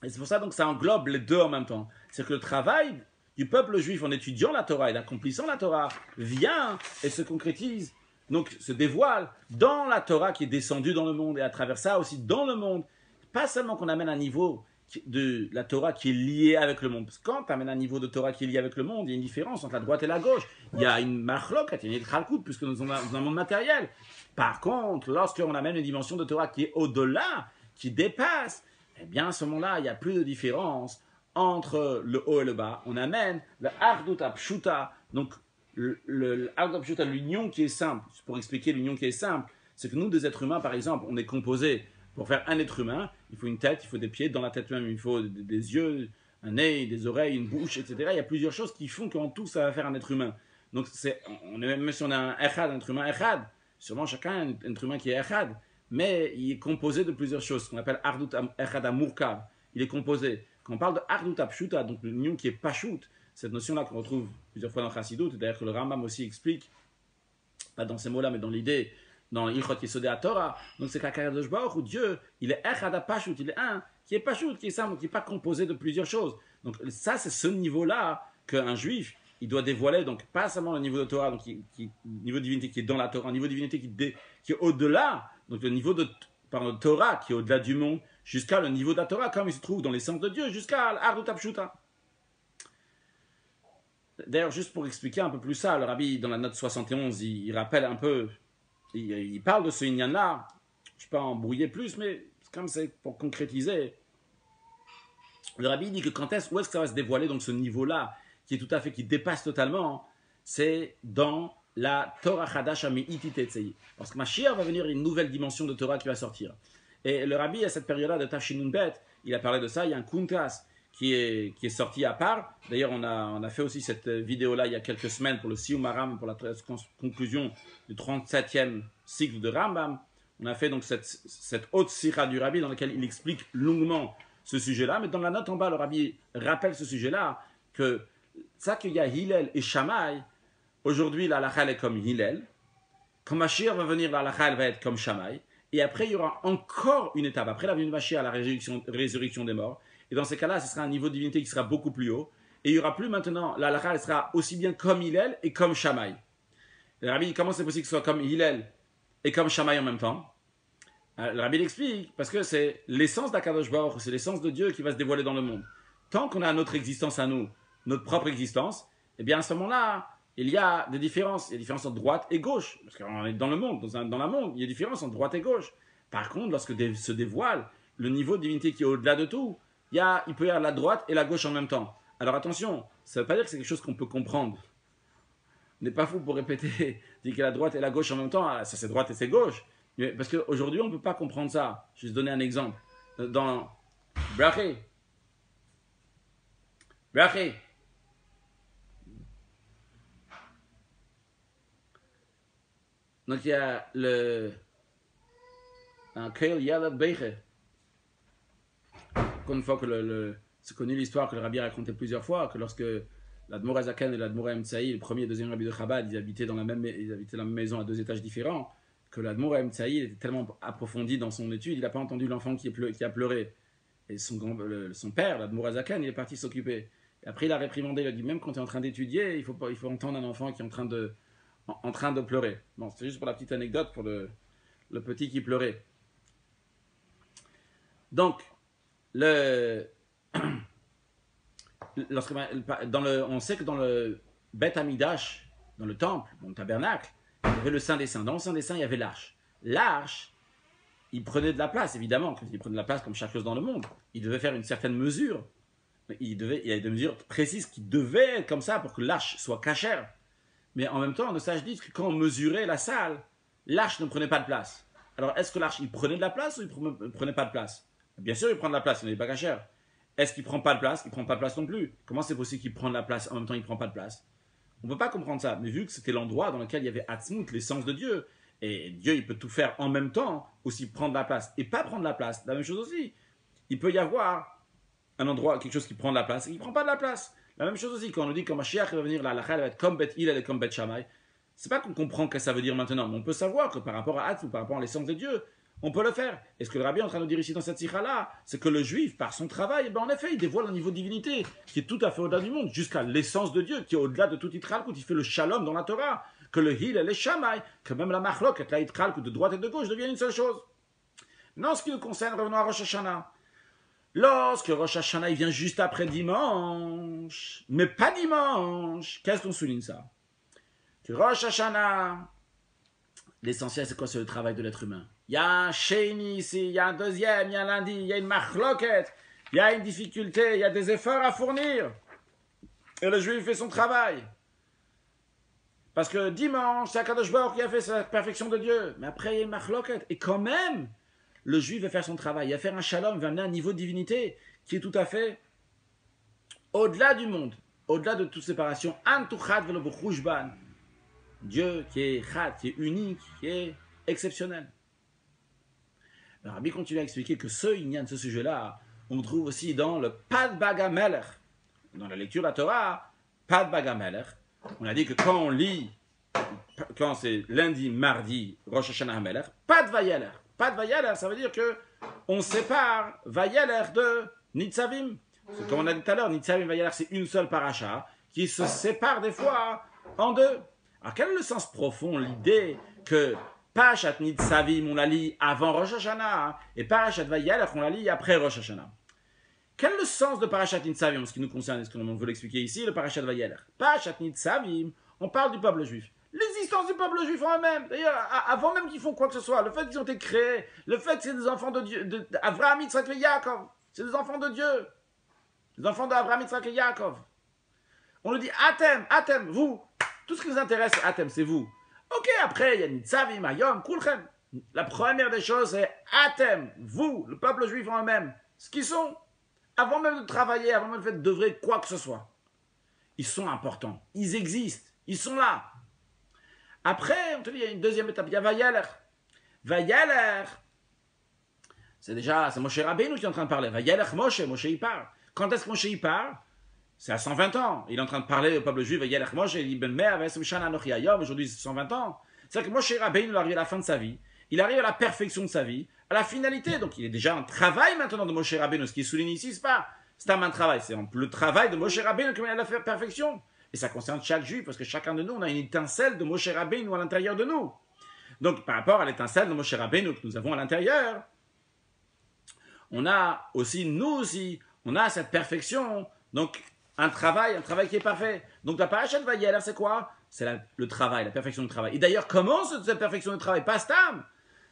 Et c'est pour ça donc ça englobe les deux en même temps. C'est que le travail du peuple juif en étudiant la Torah et en accomplissant la Torah vient et se concrétise, donc se dévoile dans la Torah qui est descendue dans le monde et à travers ça aussi dans le monde. Pas seulement qu'on amène un niveau de la Torah qui est lié avec le monde. Parce que quand tu amènes un niveau de Torah qui est lié avec le monde, il y a une différence entre la droite et la gauche. Il y a une marloquette, il y a une khalkout, puisque nous sommes dans un monde matériel. Par contre, lorsqu'on amène une dimension de Torah qui est au-delà, qui dépasse, eh bien à ce moment-là, il n'y a plus de différence entre le haut et le bas. On amène le Ardut Apshuta, donc le Ardut Apshuta, l'union qui est simple. Pour expliquer l'union qui est simple, c'est que nous, des êtres humains, par exemple, on est composé. Pour faire un être humain, il faut une tête, il faut des pieds, dans la tête même, il faut des yeux, un nez, des oreilles, une bouche, etc. Il y a plusieurs choses qui font qu'en tout, ça va faire un être humain. Donc, même si on a un echad, un être humain echad, sûrement chacun un être humain qui est echad, mais il est composé de plusieurs choses, ce qu'on appelle ardut echad amurkav. Il est composé. Quand on parle de ardut apshuta, donc l'union qui est pashut, cette notion-là qu'on retrouve plusieurs fois dans Chassidut, d'ailleurs que le Rambam aussi explique, pas dans ces mots-là, mais dans l'idée, dans l'Ilchot Yesodei HaTorah, donc c'est qu'Akadosh Baruch Hu, Dieu, il est Echad HaPashut, il est un, qui est Pashut, qui est simple, qui n'est pas composé de plusieurs choses. Donc ça, c'est ce niveau-là qu'un juif, il doit dévoiler, donc pas seulement le niveau de Torah, donc niveau de divinité qui est dans la Torah, un niveau de divinité qui est au-delà, donc le niveau de Torah qui est au-delà du monde, jusqu'à le niveau de la Torah, comme il se trouve dans l'essence de Dieu, jusqu'à l'Ardut Apshuta. D'ailleurs, juste pour expliquer un peu plus ça, le rabbi, dans la note 71, il rappelle un peu, il parle de ce inyan-là, je ne peux pas embrouiller plus, mais comme c'est pour concrétiser, le rabbi dit que où est-ce que ça va se dévoiler, donc ce niveau-là, qui est tout à fait, qui dépasse totalement, c'est dans la Torah Chadash Ami'iti Tetzei. Parce que Mashiach va venir, une nouvelle dimension de Torah qui va sortir. Et le rabbi, à cette période-là de Tafshinun Bet, il a parlé de ça, il y a un Kuntas qui est sorti à part. D'ailleurs, on a fait aussi cette vidéo-là il y a quelques semaines pour le Siyum Rambam, pour la conclusion du 37e cycle de Rambam. On a fait donc cette haute sira du rabbi dans laquelle il explique longuement ce sujet-là. Mais dans la note en bas, le rabbi rappelle ce sujet-là, que ça qu'il y a Hillel et Shammai, aujourd'hui la halakha est comme Hillel. Quand Mashiach va venir, la halakha elle va être comme Shammai. Et après, il y aura encore une étape. Après la venue de Mashiach, la résurrection des morts. Et dans ces cas-là, ce sera un niveau de divinité qui sera beaucoup plus haut. Et il n'y aura plus maintenant, la halakha, elle sera aussi bien comme Hillel et comme Shammai. Le rabbi dit, comment c'est possible que ce soit comme Hillel et comme Shammai en même temps? Le rabbi l'explique, parce que c'est l'essence d'Akadosh Baruch Hu, c'est l'essence de Dieu qui va se dévoiler dans le monde. Tant qu'on a notre existence à nous, notre propre existence, eh bien à ce moment-là, il y a des différences. Il y a des différences entre droite et gauche. Parce qu'on est dans le monde, dans la monde, il y a des différences entre droite et gauche. Par contre, lorsque se dévoile le niveau de divinité qui est au-delà de tout, il peut y avoir la droite et la gauche en même temps. Alors attention, ça ne veut pas dire que c'est quelque chose qu'on peut comprendre. On n'est pas fou pour répéter, dire que la droite et la gauche en même temps, ça c'est droite et c'est gauche. Parce qu'aujourd'hui, on ne peut pas comprendre ça. Je vais te donner un exemple. Dans Braché. Donc il y a un Keil Yalad Beiche. Une fois que c'est connu l'histoire que le rabbi a raconté plusieurs fois, que lorsque l'Admor Azaken et l'Admor Emtsaï, le premier et le deuxième rabbi de Chabad, ils habitaient dans la même maison à 2 étages différents. que l'Admour Haïm Tsaï était tellement approfondi dans son étude, il n'a pas entendu l'enfant qui a pleuré. Et son père, l'Admour Azakan, il est parti s'occuper. Et après, il a réprimandé, il a dit, même quand tu es en train d'étudier, il faut entendre un enfant qui est en train de pleurer. Bon, c'est juste pour la petite anecdote, pour le petit qui pleurait. Donc, on sait que dans le Beth Amidash, dans le temple, dans le tabernacle, il y avait le Saint des Saints. Dans le Saint des Saints, il y avait l'arche. L'arche, il prenait de la place, évidemment. Il prenait de la place comme chaque chose dans le monde. Il devait faire une certaine mesure. Il y avait des mesures précises qui devaient être comme ça pour que l'arche soit cachère. Mais en même temps, nos sages disent que quand on mesurait la salle, l'arche ne prenait pas de place. Alors, est-ce que l'arche, il prenait de la place ou il ne prenait pas de place? Bien sûr, il prend de la place, il n'est pas cachère. Est-ce qu'il ne prend pas de place? Il ne prend pas de place non plus. Comment c'est possible qu'il prenne de la place en même temps il ne prend pas de place? On ne peut pas comprendre ça. Mais vu que c'était l'endroit dans lequel il y avait Atzmut, l'essence de Dieu, et Dieu, il peut tout faire en même temps, aussi prendre la place et pas prendre la place. La même chose aussi. Il peut y avoir un endroit, quelque chose qui prend de la place et qui ne prend pas de la place. La même chose aussi, quand on nous dit que Mashiach va venir, la halakha va être comme Bet Hillel et comme Bet Shammai, c'est pas qu'on comprend ce que ça veut dire maintenant, mais on peut savoir que par rapport à Atzmut, par rapport à l'essence de Dieu, on peut le faire. Et ce que le rabbi est en train de dire ici dans cette sikha-là, c'est que le juif, par son travail, en effet, il dévoile un niveau de divinité qui est tout à fait au-delà du monde, jusqu'à l'essence de Dieu, qui est au-delà de tout Yitralkut. Il fait le shalom dans la Torah, que le Hil et le Shammai, que même la Machlok, la Yitralkut de droite et de gauche deviennent une seule chose. Non, ce qui nous concerne, revenons à Rosh Hashanah. Lorsque Rosh Hashanah, il vient juste après dimanche, mais pas dimanche, qu'est-ce qu'on souligne ça? Que Rosh Hashanah, l'essentiel, c'est quoi? C'est le travail de l'être humain. Il y a un Sheni ici, il y a un deuxième, il y a un lundi, il y a une machloket, il y a une difficulté, il y a des efforts à fournir. Et le juif fait son travail. Parce que dimanche, c'est Akadosh Baruch qui a fait sa perfection de Dieu. Mais après, il y a une machloket. Et quand même, le juif va faire son travail. Il va faire un shalom, il va amener un niveau de divinité qui est tout à fait au-delà du monde, au-delà de toute séparation. Antuchad velo b'chushban. Dieu qui est chad, qui est unique, qui est exceptionnel. Le Rabbi continue à expliquer que ce sujet-là, on le trouve aussi dans le Pad Bagamelech. Dans la lecture de la Torah, Pad Bagamelech, on a dit que quand on lit, quand c'est lundi, mardi, Rosh Hashanah Hamelech, Pad Vayeler. Pad Vayeler, ça veut dire que on sépare Vayeler de Nitzavim. Comme on a dit tout à l'heure, Nitzavim et Vayeler, c'est une seule paracha qui se sépare des fois en deux. Alors quel est le sens profond, l'idée que Parashat Nitzavim, on la lit avant Rosh Hashanah, et Parashat Vayeler, on la lit après Rosh Hashanah? Quel est le sens de Parashat Nitzavim en ce qui nous concerne, est-ce qu'on veut l'expliquer ici, le Parashat Vayeler? Parashat Nitzavim, on parle du peuple juif. L'existence du peuple juif en eux-mêmes, d'ailleurs, avant même qu'ils font quoi que ce soit, le fait qu'ils ont été créés, le fait que c'est des enfants de Dieu, Avraham, Yitzhak et Yaakov, c'est des enfants de Dieu, des enfants d'Avraham, Yitzhak et Yaakov. On nous dit, Atem, vous, tout ce qui nous intéresse, Atem, c'est vous. Ok, après, il y a Nitzavim, Ayom, Kulchem. La première des choses, c'est Atem, vous, le peuple juif en eux-mêmes, ce qu'ils sont, avant même de travailler, avant même de d'œuvrer quoi que ce soit. Ils sont importants, ils existent, ils sont là. Après, on te dit, il y a une deuxième étape, il y a Vayeler. Vayeler, c'est Moshe Rabbeinu qui est en train de parler. Vayeler Moshe il parle. Quand est-ce que Moshe il parle? C'est à 120 ans. Il est en train de parler au peuple juif. Vayeler Moshe, il dit Ben Mea, aujourd'hui c'est 120 ans. C'est-à-dire que Moshe Rabbeinu arrive à la fin de sa vie. Il arrive à la perfection de sa vie, à la finalité. Donc il est déjà en travail maintenant de Moshe Rabbeinu. Ce qui est souligné ici, c'est un travail. C'est le travail de Moshe Rabbeinu qui mène à la perfection. Et ça concerne chaque juif, parce que chacun de nous, on a une étincelle de Moshe Rabbeinu à l'intérieur de nous. Donc, par rapport à l'étincelle de Moshe Rabbeinu que nous avons à l'intérieur, on a aussi, nous aussi, on a cette perfection. Donc, un travail qui est parfait. Donc, la parashat Vayeler, c'est quoi? C'est le travail, la perfection du travail. Et d'ailleurs, comment cette perfection du travail? Pas stam.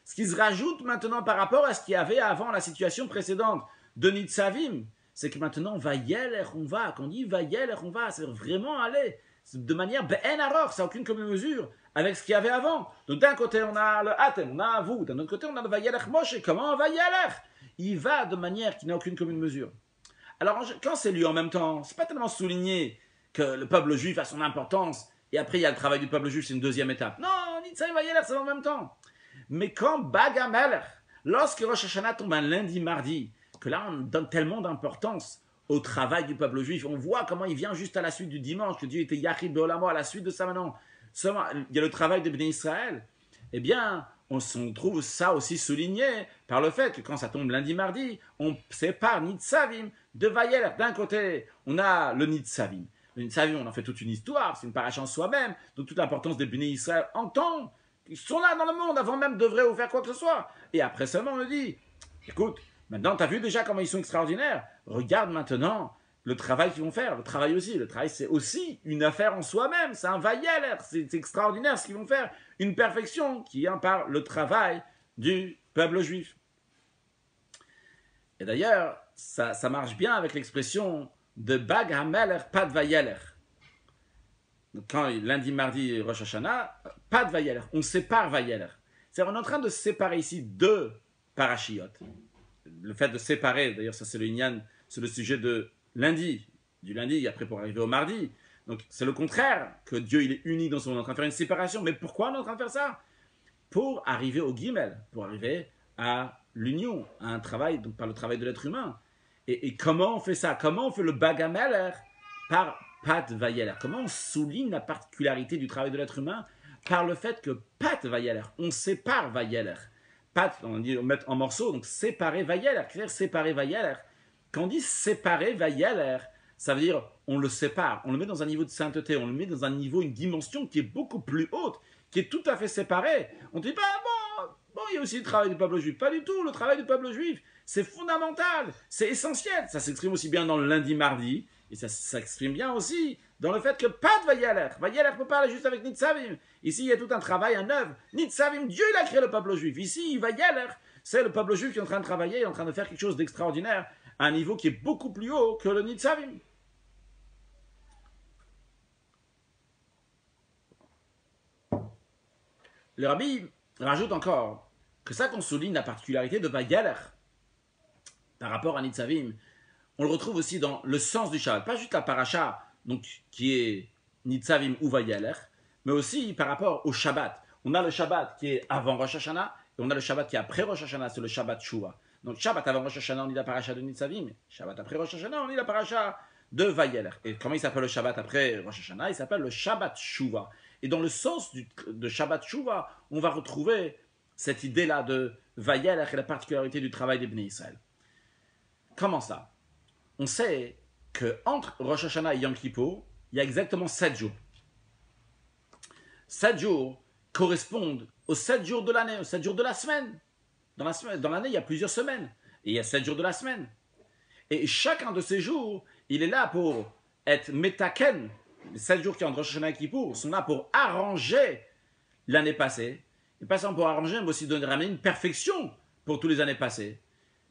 Ce qui se rajoute maintenant par rapport à ce qu'il y avait avant la situation précédente de Nitzavim, c'est que maintenant, Vayeler, on va. Quand on dit Vayeler, on va, c'est vraiment aller de manière Ben Aror, ça n'a aucune commune mesure avec ce qu'il y avait avant. Donc d'un côté, on a le Atem, on a vous. D'un autre côté, on a le Vayeler Moshe. Comment Vayeler? Il va de manière qui n'a aucune commune mesure. Alors, quand c'est lui en même temps, c'est pas tellement souligné que le peuple juif a son importance, et après, il y a le travail du peuple juif, c'est une deuxième étape. Non, Nitzavim Vayeler, c'est en même temps. Mais quand Bagamelech, lorsque Rosh Hashanah tombe un lundi, mardi, que là, on donne tellement d'importance au travail du peuple juif. On voit comment il vient juste à la suite du dimanche, que Dieu était Yachid Be'olamo, à la suite de ça maintenant. Il y a le travail de Bnei Israël. eh bien, on trouve ça aussi souligné par le fait que quand ça tombe lundi, mardi, on sépare Nitzavim de Vayeler. D'un côté, on a le Nitzavim. Le Nitzavim, on en fait toute une histoire, c'est une paracha en soi-même, donc toute l'importance des bénis Israël en temps. Ils sont là dans le monde avant même de vrai ou faire quoi que ce soit. Et après seulement, on me dit, écoute, maintenant, tu as vu déjà comment ils sont extraordinaires. Regarde maintenant le travail qu'ils vont faire. Le travail aussi. Le travail, c'est aussi une affaire en soi-même. C'est un vayeler. C'est extraordinaire ce qu'ils vont faire. Une perfection qui vient par le travail du peuple juif. Et d'ailleurs, ça marche bien avec l'expression de Bag Hameler, pas de vayeler. Quand lundi, mardi, Rosh Hashanah, pas de vayeler. On sépare vayeler. C'est-à-dire, on est en train de séparer ici deux parachiotes. Le fait de séparer, d'ailleurs, ça c'est le Inyan, c'est le sujet de lundi, du lundi, après pour arriver au mardi. Donc c'est le contraire, que Dieu il est uni dans son... On est en train de faire une séparation. Mais pourquoi on est en train de faire ça? Pour arriver au Gimel, pour arriver à l'union, à un travail, donc par le travail de l'être humain. Et comment on fait ça? Comment on fait le Bagameler? Par Pat Vayeler. Comment on souligne la particularité du travail de l'être humain? Par le fait que Pat Vayeler, on sépare Vayeler. Pat, on dit on met en morceaux, donc séparer Vayeler. Qu'est-ce que séparer Vayeler? Quand on dit séparer Vayeler, ça veut dire on le sépare, on le met dans un niveau de sainteté, on le met dans un niveau, une dimension qui est beaucoup plus haute, qui est tout à fait séparée. On ne dit pas, bon, il y a aussi le travail du peuple juif. Pas du tout, le travail du peuple juif, c'est fondamental, c'est essentiel. Ça s'exprime aussi bien dans le lundi, mardi, et ça s'exprime bien aussi dans le fait que pas de Vayeler. Vayeler ne peut pas aller juste avec Nitzavim. Ici, il y a tout un travail, un œuvre. Nitzavim, Dieu, il a créé le peuple juif. Ici, Vayeler, c'est le peuple juif qui est en train de travailler, en train de faire quelque chose d'extraordinaire, à un niveau qui est beaucoup plus haut que le Nitzavim. Le Rabbi rajoute encore que ça qu'on souligne la particularité de Vayeler par rapport à Nitzavim, on le retrouve aussi dans le sens du Shabbat. Pas juste la paracha, donc, qui est Nitzavim ou Vayeler, mais aussi par rapport au Shabbat. On a le Shabbat qui est avant Rosh Hashanah, et on a le Shabbat qui est après Rosh Hashanah, c'est le Shabbat Shuvah. Donc Shabbat avant Rosh Hashanah, on lit la paracha de Nitzavim, Shabbat après Rosh Hashanah, on lit la paracha de Vayeler. Et comment il s'appelle le Shabbat après Rosh Hashanah? Il s'appelle le Shabbat Shuvah. Et dans le sens de Shabbat Shuvah, on va retrouver cette idée-là de Vayeler et la particularité du travail des Bnei Israël. Comment ça? On sait qu'entre Rosh Hashanah et Yom Kippour, il y a exactement 7 jours. 7 jours correspondent aux 7 jours de l'année, aux 7 jours de la semaine. Dans l'année, il y a plusieurs semaines. Et il y a 7 jours de la semaine. Et chacun de ces jours, il est là pour être metaken. Les 7 jours qui ont entre Rosh Hashanah et Kippour sont là pour arranger l'année passée. Et pas seulement pour arranger, mais aussi de ramener une perfection pour toutes les années passées,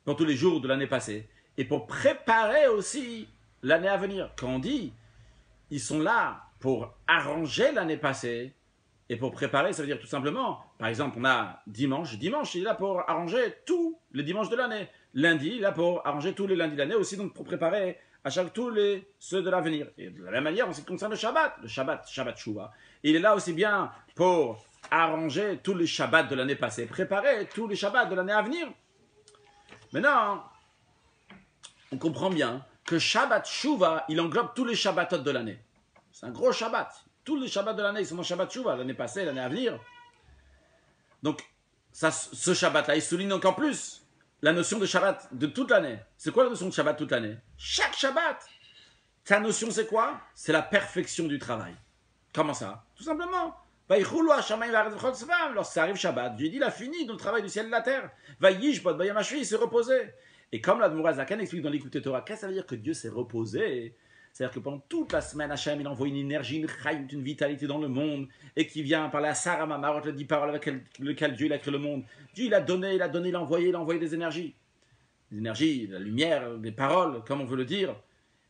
pour tous les jours de l'année passée. Et pour préparer aussi l'année à venir. Quand on dit, ils sont là pour arranger l'année passée, et pour préparer, ça veut dire tout simplement, par exemple, on a dimanche, il est là pour arranger tous les dimanches de l'année. Lundi, il est là pour arranger tous les lundis de l'année, aussi donc pour préparer à chaque tous ceux de l'avenir. Et de la même manière, en ce qui concerne le Shabbat Shuvah, il est là aussi bien pour arranger tous les Shabbats de l'année passée, préparer tous les Shabbats de l'année à venir. Maintenant, on comprend bien que Shabbat Shuvah, il englobe tous les Shabbatot de l'année. C'est un gros Shabbat. Tous les Shabbats de l'année, ils sont dans Shabbat Shuvah, l'année passée, l'année à venir. Donc, ce Shabbat-là, il souligne encore plus la notion de Shabbat de toute l'année. C'est quoi la notion de Shabbat toute l'année? Chaque Shabbat, ta notion c'est quoi? C'est la perfection du travail. Comment ça? Tout simplement. Lorsque ça arrive Shabbat, Dieu dit, il a fini dans le travail du ciel et de la terre. Il s'est reposé. Et comme l'Admoura Zaken explique dans l'Écoute Torah, qu'est-ce que ça veut dire que Dieu s'est reposé? C'est-à-dire que pendant toute la semaine, Hachem, il envoie une énergie, une chayim, une vitalité dans le monde, et qui vient par la Sarah Mamarot, les 10 paroles avec lesquelles Dieu il a créé le monde. Dieu il a donné, il a envoyé des énergies. Des énergies, la lumière, des paroles, comme on veut le dire.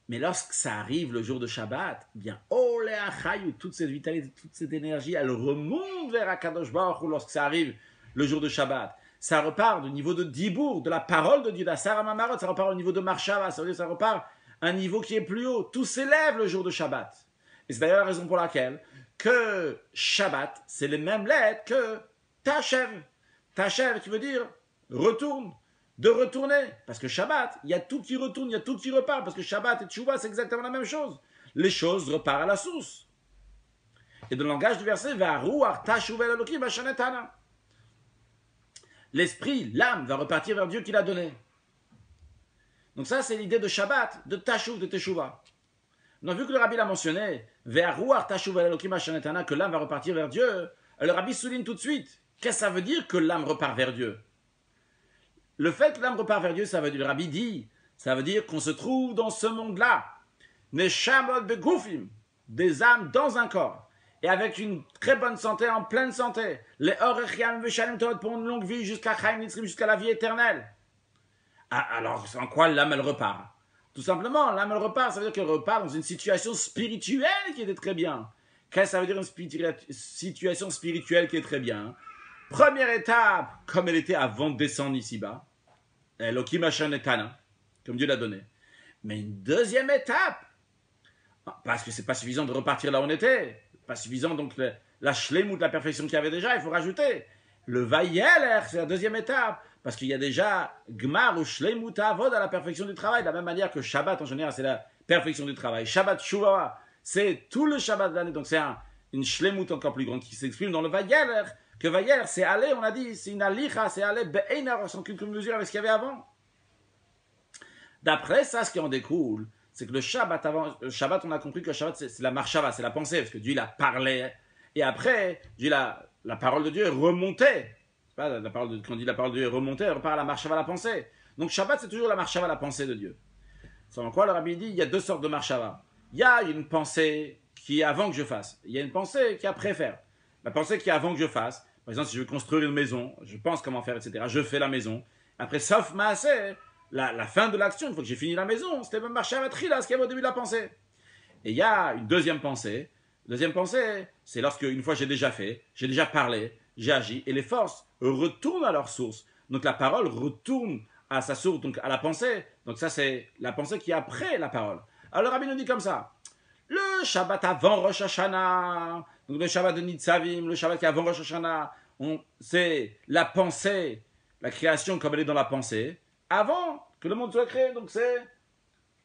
Mais lorsque ça arrive le jour de Shabbat, eh bien, oh les achayou, toute cette vitalité, toute cette énergie, elle remonte vers Akadosh Baruch Hu lorsque ça arrive le jour de Shabbat. Ça repart du niveau de Dibour, de la parole de Dieu, de la Sarah Mamarot, ça repart au niveau de Marshava, ça repart à un niveau qui est plus haut. Tout s'élève le jour de Shabbat. Et c'est d'ailleurs la raison pour laquelle que Shabbat, c'est les mêmes lettres que Tachev. Tachev, qui veut dire retourne, de retourner. Parce que Shabbat, il y a tout qui retourne, il y a tout qui repart. Parce que Shabbat et Tchouva, c'est exactement la même chose. Les choses repartent à la source. Et dans le langage du verset, l'esprit, l'âme, va repartir vers Dieu qui l'a donné. Donc ça, c'est l'idée de Shabbat, de Tashuv, de Teshuvah. On a vu que le rabbi l'a mentionné, que l'âme va repartir vers Dieu. Le rabbi souligne tout de suite, qu'est-ce que ça veut dire que l'âme repart vers Dieu? Le fait que l'âme repart vers Dieu, ça veut dire, le rabbi dit, ça veut dire qu'on se trouve dans ce monde-là, Neshamot begufim, des âmes dans un corps, et avec une très bonne santé, en pleine santé, les Orechiam Veshalem Tod pour une longue vie jusqu'à Chaim Nitzrim, jusqu'à la vie éternelle. Ah, alors, en quoi l'âme, elle repart? Tout simplement, l'âme, elle repart, ça veut dire qu'elle repart dans une situation spirituelle qui était très bien. Qu'est-ce que ça veut dire une situation spirituelle qui est très bien? Première étape, comme elle était avant de descendre ici-bas, Elohim Hashem Etana, comme Dieu l'a donné. Mais une deuxième étape, parce que c'est pas suffisant de repartir là où on était, pas suffisant donc la shlemut, la perfection qu'il y avait déjà, il faut rajouter. Le vayeler, c'est la deuxième étape, parce qu'il y a déjà gmar ou shlemut avod à la perfection du travail, de la même manière que Shabbat en général, c'est la perfection du travail. Shabbat Shuvah, c'est tout le Shabbat de l'année, donc c'est une shlemut encore plus grande qui s'exprime dans le vayeler, que vayeler, c'est aller, on a dit, c'est une alicha, c'est aller be'enar, sans aucune mesure avec ce qu'il y avait avant. D'après ça, ce qui en découle, c'est que le Shabbat, on a compris que le Shabbat, c'est la marshava, c'est la pensée, parce que Dieu, il a parlé, et après, Dieu, la parole de Dieu est remontée. C'est pas quand on dit la parole de Dieu est remontée, elle repart à la marshava, la pensée. Donc Shabbat, c'est toujours la marshava, la pensée de Dieu. Selon quoi, le rabbi dit, il y a deux sortes de marshava. Il y a une pensée qui est avant que je fasse. Il y a une pensée qui est après faire. La pensée qui est avant que je fasse, par exemple, si je veux construire une maison, je pense comment faire, etc. Je fais la maison. Après, sauf maaseh, la fin de l'action, une fois que j'ai fini la maison, c'était même marché à là, ce qu'il y avait au début de la pensée. Et il y a une deuxième pensée. Deuxième pensée, c'est lorsque, une fois j'ai déjà fait, j'ai déjà parlé, j'ai agi, et les forces retournent à leur source. Donc la parole retourne à sa source, donc à la pensée. Donc ça, c'est la pensée qui est après la parole. Alors le rabbi nous dit comme ça. Le Shabbat avant Rosh Hashanah, donc le Shabbat de Nitzavim, le Shabbat qui est avant Rosh Hashanah, c'est la pensée, la création comme elle est dans la pensée, avant que le monde soit créé. Donc c'est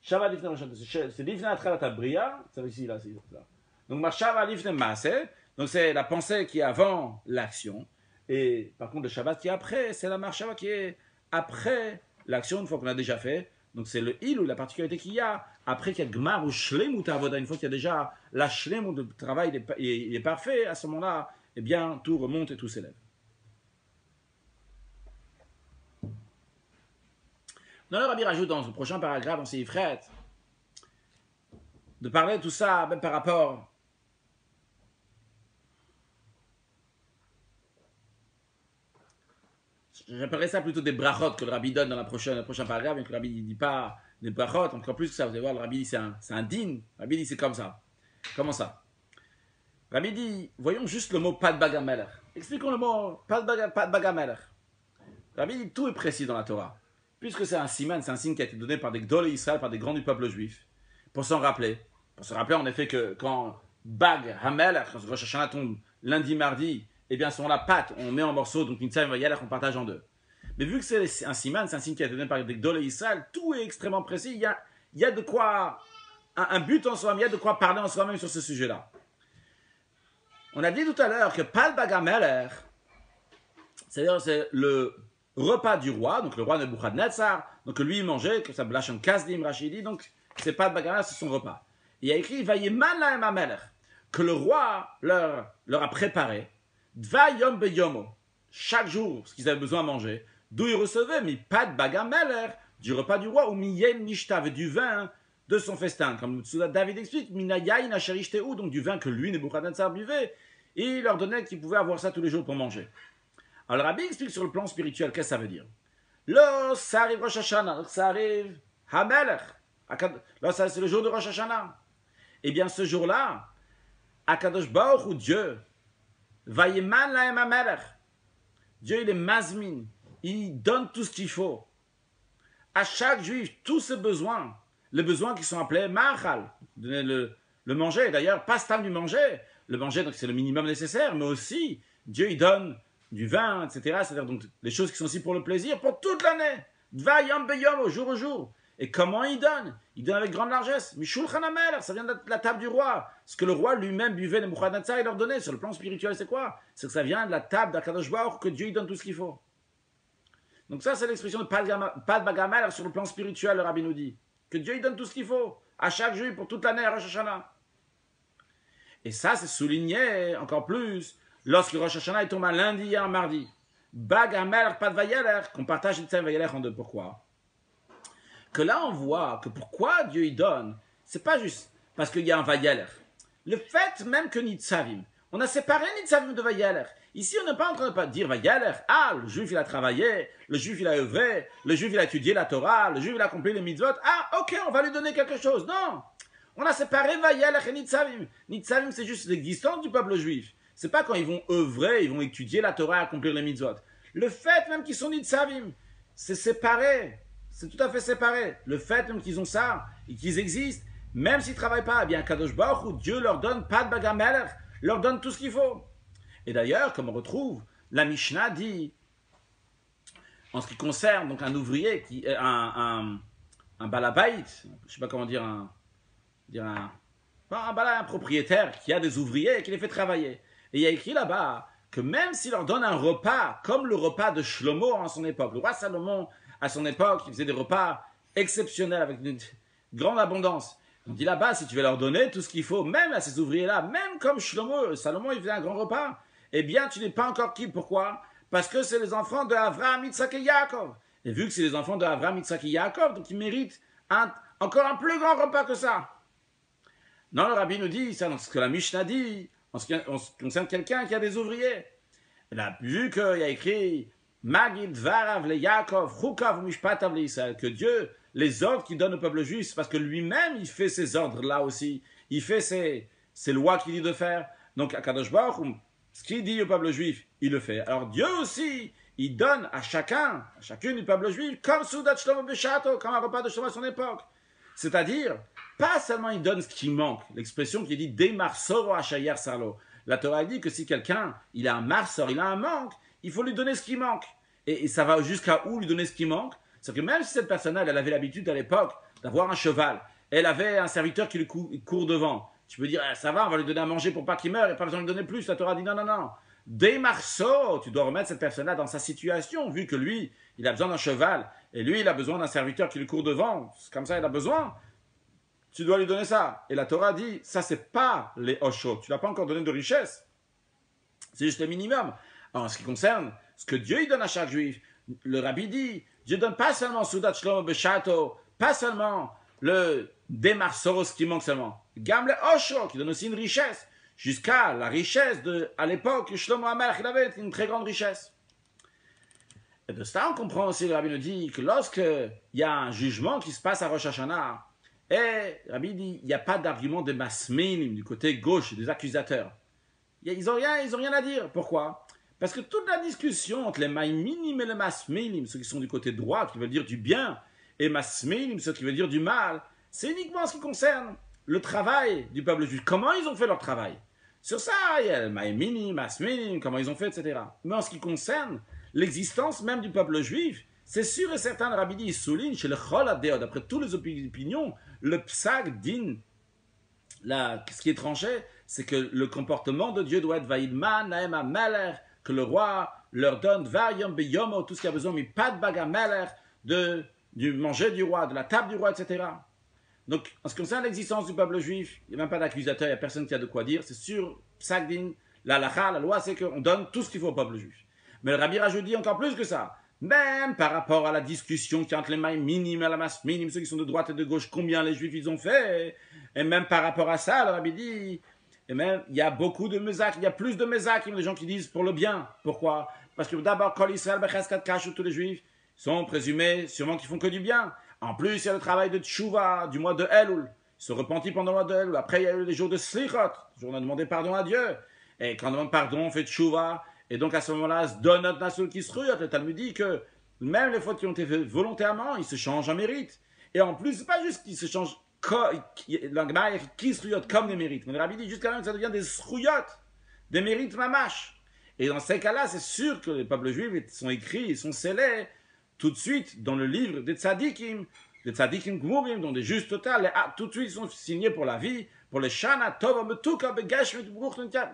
Shabbat Lifnei Rosh Hashanah, c'est Lifnei Atchalat HaBriya, ça va ici, là, c'est là. Donc Shabbat Lifnei Maaseh, donc c'est la pensée qui est avant l'action, et par contre le Shabbat qui est après, c'est la marshava qui est après l'action, une fois qu'on a déjà fait. Donc c'est le il ou la particularité qu'il y a après qu'il y a gmar ou shlemut avoda, une fois qu'il y a déjà la shlemut, le travail il est parfait, à ce moment-là, eh bien tout remonte et tout s'élève. Dans le rabbi rajoute dans le prochain paragraphe, dans Seifret, de parler de tout ça, même par rapport j'appellerais ça plutôt des brachot que le rabbi donne dans le prochain paragraphe, mais que le rabbi ne dit pas des brachot, encore plus que ça, vous allez voir, le rabbi dit c'est un din, le rabbi dit c'est comme ça. Comment ça? Le rabbi dit, voyons juste le mot pad bagamelech. Expliquons le mot pad bagamelech. Le rabbi dit, tout est précis dans la Torah. Puisque c'est un siman, c'est un signe qui a été donné par des gdolei Israël, par des grands du peuple juif, pour s'en rappeler. Pour se rappeler en effet que quand Bag Hamelech, quand Rosh Hashanah tombe lundi, mardi, eh bien, sur la pâte, on met en morceaux, donc Nitzavim va y aller, on partage en deux. Mais vu que c'est un siman, c'est un signe qui a été donné par des gdolei Israël, tout est extrêmement précis. Il y a de quoi, un but en soi-même, il y a de quoi parler en soi-même sur ce sujet-là. On a dit tout à l'heure que Pal Bagamelech, c'est-à-dire c'est le repas du roi, donc le roi Nebuchadnezzar, donc lui il mangeait, que ça blachon kasdim Rachidi, donc c'est Pal Bagamelech, c'est son repas. Il y a écrit Vayeman lahem hamelech, que le roi leur a préparé. Dva yom beyomo, chaque jour, ce qu'ils avaient besoin à manger, d'où ils recevaient, mi pad bagameler, du repas du roi, ou mi yen mishtav, du vin de son festin. Comme David explique, mina yain asherishteu, donc du vin que lui, Nebuchadnezzar, buvait, et il leur donnait qu'ils pouvaient avoir ça tous les jours pour manger. Alors le rabbi explique sur le plan spirituel, qu'est-ce que ça veut dire? Là, ça arrive Rosh Hashanah, ça arrive Hamelech, là, c'est le jour de Rosh Hashanah. Eh bien, ce jour-là, Akadosh Baruch Hu, Dieu, Vayeman lahem hamelech. Dieu, il est mazmin. Il donne tout ce qu'il faut. À chaque juif, tous ses besoins, les besoins qui sont appelés ma'achal, donner le manger. D'ailleurs, pas stam du manger. Le manger, donc c'est le minimum nécessaire, mais aussi, Dieu, il donne du vin, etc. C'est-à-dire donc les choses qui sont aussi pour le plaisir, pour toute l'année. Dva yom beyom, au jour au jour. Et comment il donne? Il donne avec grande largesse. Mishulchan HaMelech, ça vient de la table du roi. Ce que le roi lui-même buvait, les Nebuchadnezzar, il leur donnait. Sur le plan spirituel, c'est quoi? C'est que ça vient de la table d'Akadosh Baruch, que Dieu il donne tout ce qu'il faut. Donc ça, c'est l'expression de pas de bagamelech sur le plan spirituel, le Rabbi nous dit. Que Dieu il donne tout ce qu'il faut, à chaque juif, pour toute l'année à Rosh Hashanah. Et ça, c'est souligné encore plus lorsque Rosh Hashanah il tombe un lundi et un mardi. Bagamelech, pas de vayelech, qu'on partage Nitzavim vayelech en deux. Pourquoi? Que là, on voit que pourquoi Dieu il donne, c'est pas juste parce qu'il y a un vayelech. Le fait même que Nitzavim, on a séparé Nitzavim de vayelech. Ici, on n'est pas en train de dire vayelech. Ah, le juif il a travaillé, le juif il a œuvré, le juif il a étudié la Torah, le juif il a accompli les mitzvot. Ah, ok, on va lui donner quelque chose. Non! On a séparé vayelech et Nitzavim. Nitzavim, c'est juste l'existence du peuple juif. C'est pas quand ils vont œuvrer, ils vont étudier la Torah et accomplir les mitzvot. Le fait même qu'ils sont Nitzavim, c'est séparé. C'est tout à fait séparé. Le fait même qu'ils ont ça et qu'ils existent, même s'ils ne travaillent pas, eh bien Kadosh Baruch Hu, Dieu leur donne pas de bagamelech, leur donne tout ce qu'il faut. Et d'ailleurs, comme on retrouve, la Mishnah dit, en ce qui concerne donc un ouvrier, un balabait, je ne sais pas comment dire, un propriétaire qui a des ouvriers et qui les fait travailler. Et il y a écrit là-bas que même s'il leur donne un repas, comme le repas de Shlomo à son époque, le roi Salomon, à son époque, il faisait des repas exceptionnels avec une grande abondance. On dit là-bas, si tu veux leur donner tout ce qu'il faut, même à ces ouvriers-là, même comme Salomon, il faisait un grand repas, eh bien, tu n'es pas encore qui. Pourquoi? Parce que c'est les enfants de Avraham, Yitzhak et Yaakov. Et vu que c'est les enfants de Avraham, Yitzhak et Yaakov, donc ils méritent encore un plus grand repas que ça. Non, le Rabbi nous dit, ça, dans ce que la Mishnah dit, en ce qui concerne quelqu'un qui a des ouvriers. Il a vu qu'il y a écrit Magid Varav le Yaakov, Chukav Mishpatav le Israël, que Dieu, les ordres qu'il donne au peuple juif, c'est parce que lui-même, il fait ces ordres-là aussi. Il fait ces lois qu'il dit de faire. Donc, à Kadosh Baruch Hu, ce qu'il dit au peuple juif, il le fait. Alors, Dieu aussi, il donne à chacune du peuple juif, comme Soudat Shlomo Beshato, comme un repas de Shlomo à son époque. C'est-à-dire, pas seulement il donne ce qui manque, l'expression qui dit Deimar Soro Ashayer Salo. La Torah dit que si quelqu'un, il a un marsor, il a un manque, il faut lui donner ce qui manque. Et ça va jusqu'à où lui donner ce qui manque? C'est que même si cette personne-là, elle avait l'habitude à l'époque d'avoir un cheval, elle avait un serviteur qui lui court devant, tu peux dire, ça va, on va lui donner à manger pour pas qu'il meure, et pas besoin de lui donner plus. La Torah dit non, non, non. Des marceaux, tu dois remettre cette personne-là dans sa situation, vu que lui, il a besoin d'un cheval, et lui, il a besoin d'un serviteur qui lui court devant, c'est comme ça, il a besoin. Tu dois lui donner ça. Et la Torah dit, ça, c'est pas les hoshot. Tu n'as pas encore donné de richesse. C'est juste le minimum. Alors, en ce qui concerne ce que Dieu il donne à chaque juif, le Rabbi dit, Dieu donne pas seulement Soudat Shlomo Beshato, pas seulement le Demar Soros qui manque seulement, Gam le Osho qui donne aussi une richesse, jusqu'à la richesse à l'époque que Shlomo HaMelech il avait une très grande richesse. Et de ça, on comprend aussi, le Rabbi nous dit que lorsqu'il y a un jugement qui se passe à Rosh Hashanah, et le Rabbi dit, il n'y a pas d'argument de masminim du côté gauche des accusateurs. Ils n'ont rien à dire. Pourquoi? Parce que toute la discussion entre les maïminim et les masminim, ceux qui sont du côté droit, qui veulent dire du bien, et masminim, ceux qui veulent dire du mal, c'est uniquement ce qui concerne le travail du peuple juif. Comment ils ont fait leur travail? Sur ça, il y a les maïminim, masminim, comment ils ont fait, etc. Mais en ce qui concerne l'existence même du peuple juif, c'est sûr et certain, le Rabbi dit, il souligne chez le Chol HaDeot, d'après toutes les opinions, le Psak din, ce qui est tranché, c'est que le comportement de Dieu doit être Vaïdman, Naem HaMelech, que le roi leur donne Varium Beyomo, tout ce qu'il a besoin, mais pas de bagamelech, du manger du roi, de la table du roi, etc. Donc, en ce qui concerne l'existence du peuple juif, il n'y a même pas d'accusateur, il n'y a personne qui a de quoi dire, c'est sûr, Psak din, la loi, c'est qu'on donne tout ce qu'il faut au peuple juif. Mais le Rabbi rajoute dit encore plus que ça. Même par rapport à la discussion qui entre les mailles minimes et la masse minime, ceux qui sont de droite et de gauche, combien les juifs ils ont fait, et même par rapport à ça, le Rabbi dit, et même il y a beaucoup de mezak, il y a plus de mezak, des gens qui disent pour le bien. Pourquoi? Parce que d'abord, Kol Israël, Becheskat Kash, tous les juifs sont présumés sûrement qu'ils font que du bien. En plus, il y a le travail de Tchouva, du mois de Elul. Ils se repentit pendant le mois de Elul. Après, il y a eu les jours de Slichot, le jour où on a demandé pardon à Dieu. Et quand on demande pardon, on fait Tchouva. Et donc à ce moment-là, Donot Nasul qui se ruyot. Le Talmud dit que même les fautes qui ont été faites volontairement, ils se changent en mérite. Et en plus, c'est pas juste qu'ils se changent qui se ruyot comme des mérites. Mais le Rabbi dit jusqu'à même que ça devient des sruyot, des mérites mamash. Et dans ces cas-là, c'est sûr que les peuples juifs sont écrits, ils sont scellés tout de suite dans le livre des tzadikim des tzadikim gmurim, donc des justes totales, tout de suite ils sont signés pour la vie, pour les shana tova metuka begesh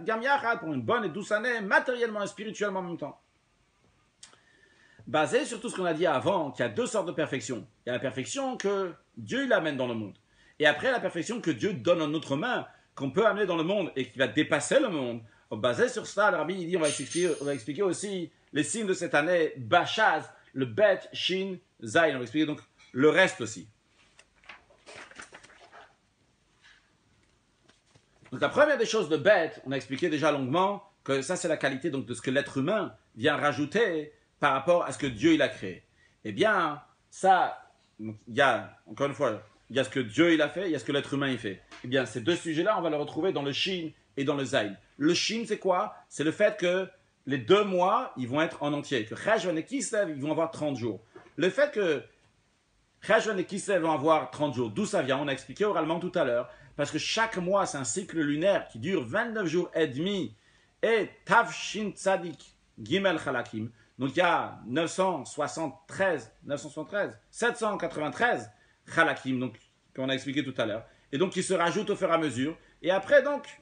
gam yachad, pour une bonne et douce année, matériellement et spirituellement en même temps. Basé sur tout ce qu'on a dit avant, qu'il y a deux sortes de perfection. Il y a la perfection que Dieu il amène dans le monde. Et après la perfection que Dieu donne en notre main, qu'on peut amener dans le monde et qui va dépasser le monde. Basé sur ça, le Rabbi il dit, on va expliquer aussi les signes de cette année, Bachaz, le Bet, Shin, Zayin. On va expliquer donc le reste aussi. Donc la première des choses de Bet, on a expliqué déjà longuement que ça c'est la qualité donc, de ce que l'être humain vient rajouter par rapport à ce que Dieu il a créé. Eh bien, ça, il y a, encore une fois, il y a ce que Dieu il a fait, il y a ce que l'être humain il fait. Eh bien, ces deux sujets-là, on va les retrouver dans le Shin et dans le Zayin. Le Shin, c'est quoi? C'est le fait que les 2 mois, ils vont être en entier. Que Cheshvan et Kislev, ils vont avoir 30 jours. Le fait que Cheshvan et Kislev vont avoir 30 jours, d'où ça vient? On a expliqué oralement tout à l'heure. Parce que chaque mois, c'est un cycle lunaire qui dure 29 jours et demi. Et Tavshin Tzadik Gimel Chalakim. Donc il y a 793 Chalakim, donc qu'on a expliqué tout à l'heure. Et donc qui se rajoutent au fur et à mesure. Et après, donc,